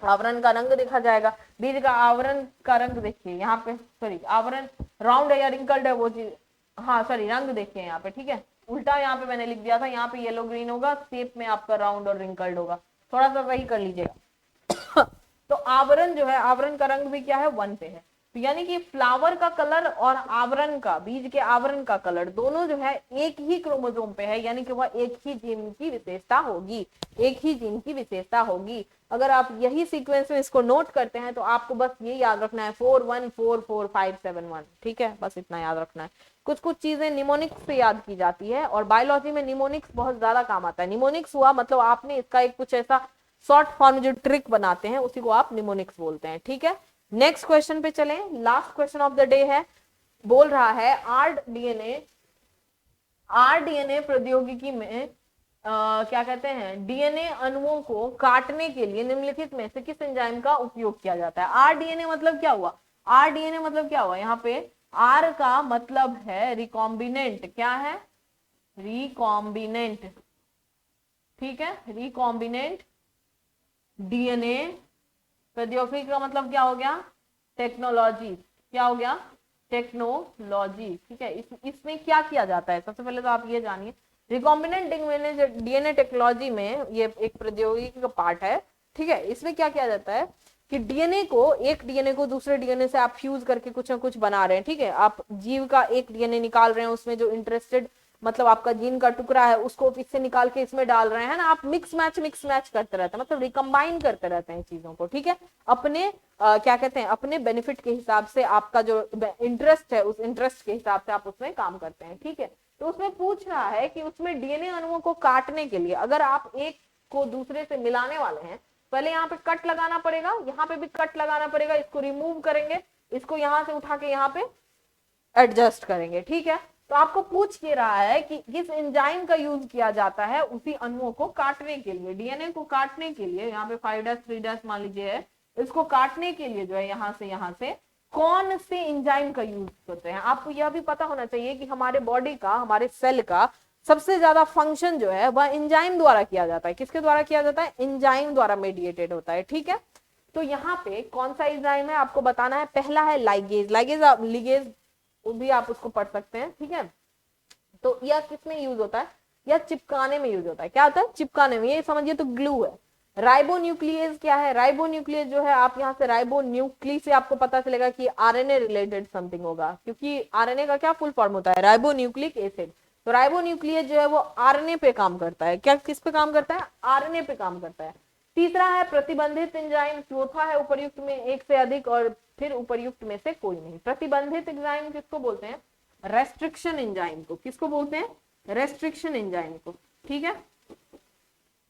आवरण का रंग देखा जाएगा। बीज का आवरण का रंग देखिए यहाँ पे, सॉरी आवरण राउंड है या रिंकल्ड है वो चीज, हाँ सॉरी रंग देखिए यहाँ पे, ठीक है, उल्टा यहाँ पे मैंने लिख दिया था, यहाँ पे येलो ग्रीन होगा, शेप में आपका राउंड और रिंकल्ड होगा, थोड़ा सा वही कर लीजिएगा। तो आवरण जो है, आवरण का रंग भी क्या है, 1 पे है। तो यानी कि फ्लावर का कलर और आवरण का, बीज के आवरण का कलर दोनों जो है एक ही क्रोमोसोम पे है, यानी कि वह एक ही जीन की विशेषता होगी, एक ही जीन की विशेषता होगी। अगर आप यही सीक्वेंस में इसको नोट करते हैं तो आपको बस ये याद रखना है 4 1 4 4 5 7 1, ठीक है, बस इतना याद रखना है। कुछ कुछ चीजें निमोनिक्स से याद की जाती है, और बायोलॉजी में निमोनिक्स बहुत ज्यादा काम आता है। निमोनिक्स हुआ मतलब आपने इसका एक कुछ ऐसा शॉर्ट फॉर्म जो ट्रिक बनाते हैं उसी को आप निमोनिक्स बोलते हैं, ठीक है। नेक्स्ट क्वेश्चन पे चलें, last question of the day है, बोल रहा है आरडीएनए प्रौद्योगिकी में क्या कहते हैं, डीएनए अणुओं को काटने के लिए निम्नलिखित में से किस एंजाइम का उपयोग किया जाता है। आरडीएनए मतलब क्या हुआ, आरडीएनए मतलब क्या हुआ, यहाँ पे आर का मतलब है रिकॉम्बिनेंट, क्या है, रिकॉम्बिनेंट, ठीक है, रिकॉम्बिनेंट डीएनए प्रौद्योगिकी का मतलब क्या हो गया, टेक्नोलॉजी, क्या हो गया, टेक्नोलॉजी, ठीक है। इसमें क्या किया जाता है, सबसे पहले तो आप ये जानिए, रिकॉम्बिनेंट डीएनए टेक्नोलॉजी में ये एक प्रौद्योगिकी का पार्ट है, ठीक है। इसमें क्या किया जाता है कि एक डीएनए को दूसरे डीएनए से आप फ्यूज करके कुछ ना कुछ बना रहे हैं, ठीक है, आप जीव का एक डीएनए निकाल रहे हैं, उसमें जो इंटरेस्टेड मतलब आपका जीन का टुकड़ा है उसको इससे निकाल के इसमें डाल रहे हैं ना, आप मिक्स मैच करते रहते हैं, मतलब रिकम्बाइन करते रहते हैं चीजों को, ठीक है, अपने क्या कहते हैं, अपने बेनिफिट के हिसाब से, आपका जो इंटरेस्ट है उस इंटरेस्ट के हिसाब से आप उसमें काम करते हैं, ठीक है। तो उसमें पूछ रहा है कि उसमें डीएनए अणुओं को काटने के लिए अगर आप एक को दूसरे से मिलाने वाले हैं, पहले यहाँ पे कट लगाना पड़ेगा, यहाँ पे भी कट लगाना पड़ेगा, इसको रिमूव करेंगे इसको यहां से उठा के यहाँ पे एडजस्ट करेंगे, ठीक है। तो आपको पूछ ये रहा है कि किस एंजाइम का यूज किया जाता है उसी अणुओं को काटने के लिए, डीएनए को काटने के लिए, यहाँ पे 5' 3' मान लीजिए है, इसको काटने के लिए जो है यहाँ से कौन से एंजाइम का यूज करते हैं। आपको यह भी पता होना चाहिए कि हमारे बॉडी का, हमारे सेल का सबसे ज्यादा फंक्शन जो है वह एंजाइम द्वारा किया जाता है। किसके द्वारा किया जाता है? एंजाइम द्वारा मेडिएटेड होता है, ठीक है। तो यहाँ पे कौन सा एंजाइम है आपको बताना है। पहला है लाइगेज, लिगेज भी आप उसको पढ़ सकते हैं, ठीक है। तो यह किसमें यूज होता है? यह चिपकाने में यूज होता है। क्या होता है? चिपकाने में। ये समझिए तो ग्लू है। राइबोन्यूक्लियेज क्या है? राइबोन्यूक्लियेज जो है, आप यहाँ से राइबोन्यूक्ली से आपको पता चलेगा कि आरएनए रिलेटेड समथिंग होगा, क्योंकि आरएनए का क्या फुल फॉर्म होता है? Ribonucleic acid. तो राइबोन्यूक्लियेज जो है वो आरएनए पे काम करता है। क्या किस पे काम करता है? आरएनए पे काम करता है। तीसरा है प्रतिबंधित एंजाइम। चौथा है उपर्युक्त में एक से अधिक और फिर उपर्युक्त में से कोई नहीं। प्रतिबंधित एंजाइम किसको बोलते हैं? रेस्ट्रिक्शन एंजाइम को। किसको बोलते हैं? रेस्ट्रिक्शन एंजाइम को, ठीक है,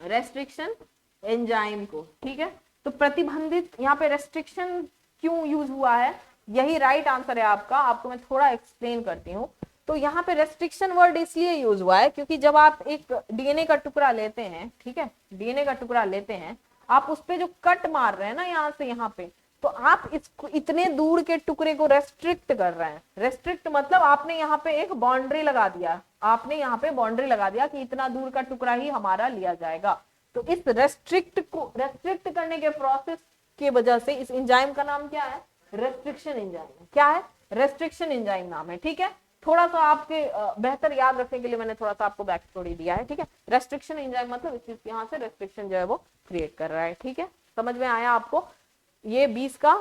रेस्ट्रिक्शन एंजाइम को, ठीक है। तो प्रतिबंधित, यहाँ पे रेस्ट्रिक्शन क्यों यूज हुआ है, यही राइट आंसर है आपका। आपको मैं थोड़ा एक्सप्लेन करती हूँ। तो यहाँ पे रेस्ट्रिक्शन वर्ड इसलिए यूज हुआ है क्योंकि जब आप एक डीएनए का टुकड़ा लेते हैं, ठीक है, डीएनए का टुकड़ा लेते हैं, आप उस पे जो कट मार रहे हैं ना यहाँ से यहाँ पे, तो आप इसको इतने दूर के टुकड़े को रेस्ट्रिक्ट कर रहे हैं। रेस्ट्रिक्ट मतलब आपने यहाँ पे एक बाउंड्री लगा दिया, आपने यहाँ पे बाउंड्री लगा दिया कि इतना दूर का टुकड़ा ही हमारा लिया जाएगा। तो इस रेस्ट्रिक्ट करने के प्रोसेस की वजह से इस एंजाइम का नाम क्या है? Restriction enzyme. क्या है? रेस्ट्रिक्शन एंजाइम नाम है, ठीक है। थोड़ा सा आपके बेहतर याद रखने के लिए मैंने थोड़ा सा आपको बैक स्टोरी दिया है, ठीक है। रेस्ट्रिक्शन एंजाइम मतलब इस चीज यहाँ से रेस्ट्रिक्शन जो है वो क्रिएट कर रहा है, ठीक है। समझ में आया आपको? ये 20 का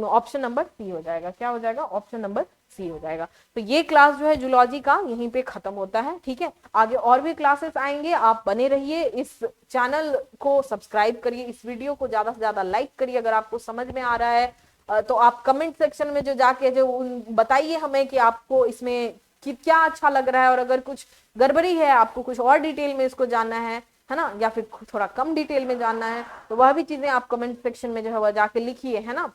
ऑप्शन नंबर सी हो जाएगा। क्या हो जाएगा? ऑप्शन नंबर सी हो जाएगा। तो ये क्लास जो है जूलॉजी का यहीं पे खत्म होता है, ठीक है। आगे और भी क्लासेस आएंगे, आप बने रहिए। इस चैनल को सब्सक्राइब करिए, इस वीडियो को ज्यादा से ज्यादा लाइक करिए। अगर आपको समझ में आ रहा है तो आप कमेंट सेक्शन में जो जाके जो बताइए हमें कि आपको इसमें कि क्या अच्छा लग रहा है, और अगर कुछ गड़बड़ी है, आपको कुछ और डिटेल में इसको जानना है ना, या फिर थोड़ा कम डिटेल में जानना है, तो वह भी चीजें आप कमेंट सेक्शन में जो है वह जाके लिखिए, है ना।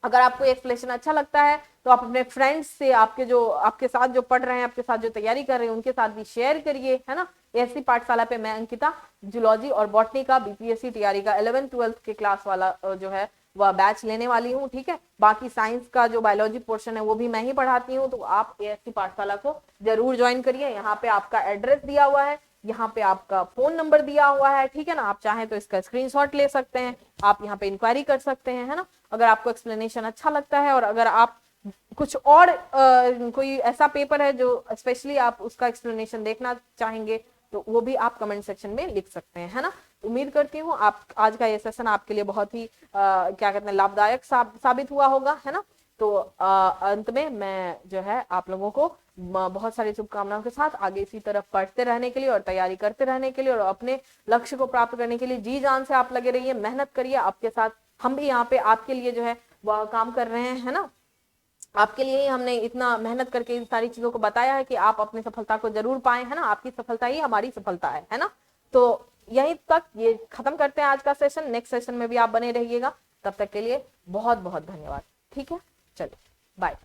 अगर आपको एक्सप्लेनेशन अच्छा लगता है तो आप अपने फ्रेंड्स से, आपके साथ जो पढ़ रहे हैं, आपके साथ जो तैयारी कर रहे हैं, उनके साथ भी शेयर करिए, है ना। ऐसी पाठशाला पे मैं अंकिता जूलॉजी और बॉटनी का बीपीएससी तैयारी का 11th-12th के क्लास वाला जो है वह बैच लेने वाली हूँ, ठीक है। बाकी साइंस का जो बायोलॉजी पोर्शन है वो भी मैं ही पढ़ाती हूँ। तो आप ऐसी पाठशाला को जरूर ज्वाइन करिए। यहाँ पे आपका एड्रेस दिया हुआ है, यहाँ पे आपका फोन नंबर दिया हुआ है, ठीक है ना। आप चाहें तो इसका स्क्रीनशॉट ले सकते हैं, आप यहाँ पे इंक्वायरी कर सकते हैं, है ना। अगर आपको एक्सप्लेनेशन अच्छा लगता है, और अगर आप कुछ और कोई ऐसा पेपर है जो स्पेशली आप उसका एक्सप्लेनेशन देखना चाहेंगे, तो वो भी आप कमेंट सेक्शन में लिख सकते हैं, है ना। उम्मीद करती हूँ आप आज का ये सेशन आपके लिए बहुत ही क्या कहते हैं लाभदायक साबित हुआ होगा, है ना। तो अंत में मैं जो है आप लोगों को बहुत सारी शुभकामनाओं के साथ आगे इसी तरफ पढ़ते रहने के लिए और तैयारी करते रहने के लिए और अपने लक्ष्य को प्राप्त करने के लिए जी जान से आप लगे रहिए, मेहनत करिए। आपके साथ हम भी यहाँ पे आपके लिए जो है वह काम कर रहे हैं, है ना। आपके लिए ही हमने इतना मेहनत करके इन सारी चीजों को बताया है कि आप अपनी सफलता को जरूर पाए, है ना। आपकी सफलता ही हमारी सफलता है ना। तो यहीं तक ये खत्म करते हैं आज का सेशन। नेक्स्ट सेशन में भी आप बने रहिएगा। तब तक के लिए बहुत बहुत धन्यवाद, ठीक है। चलिए बाय।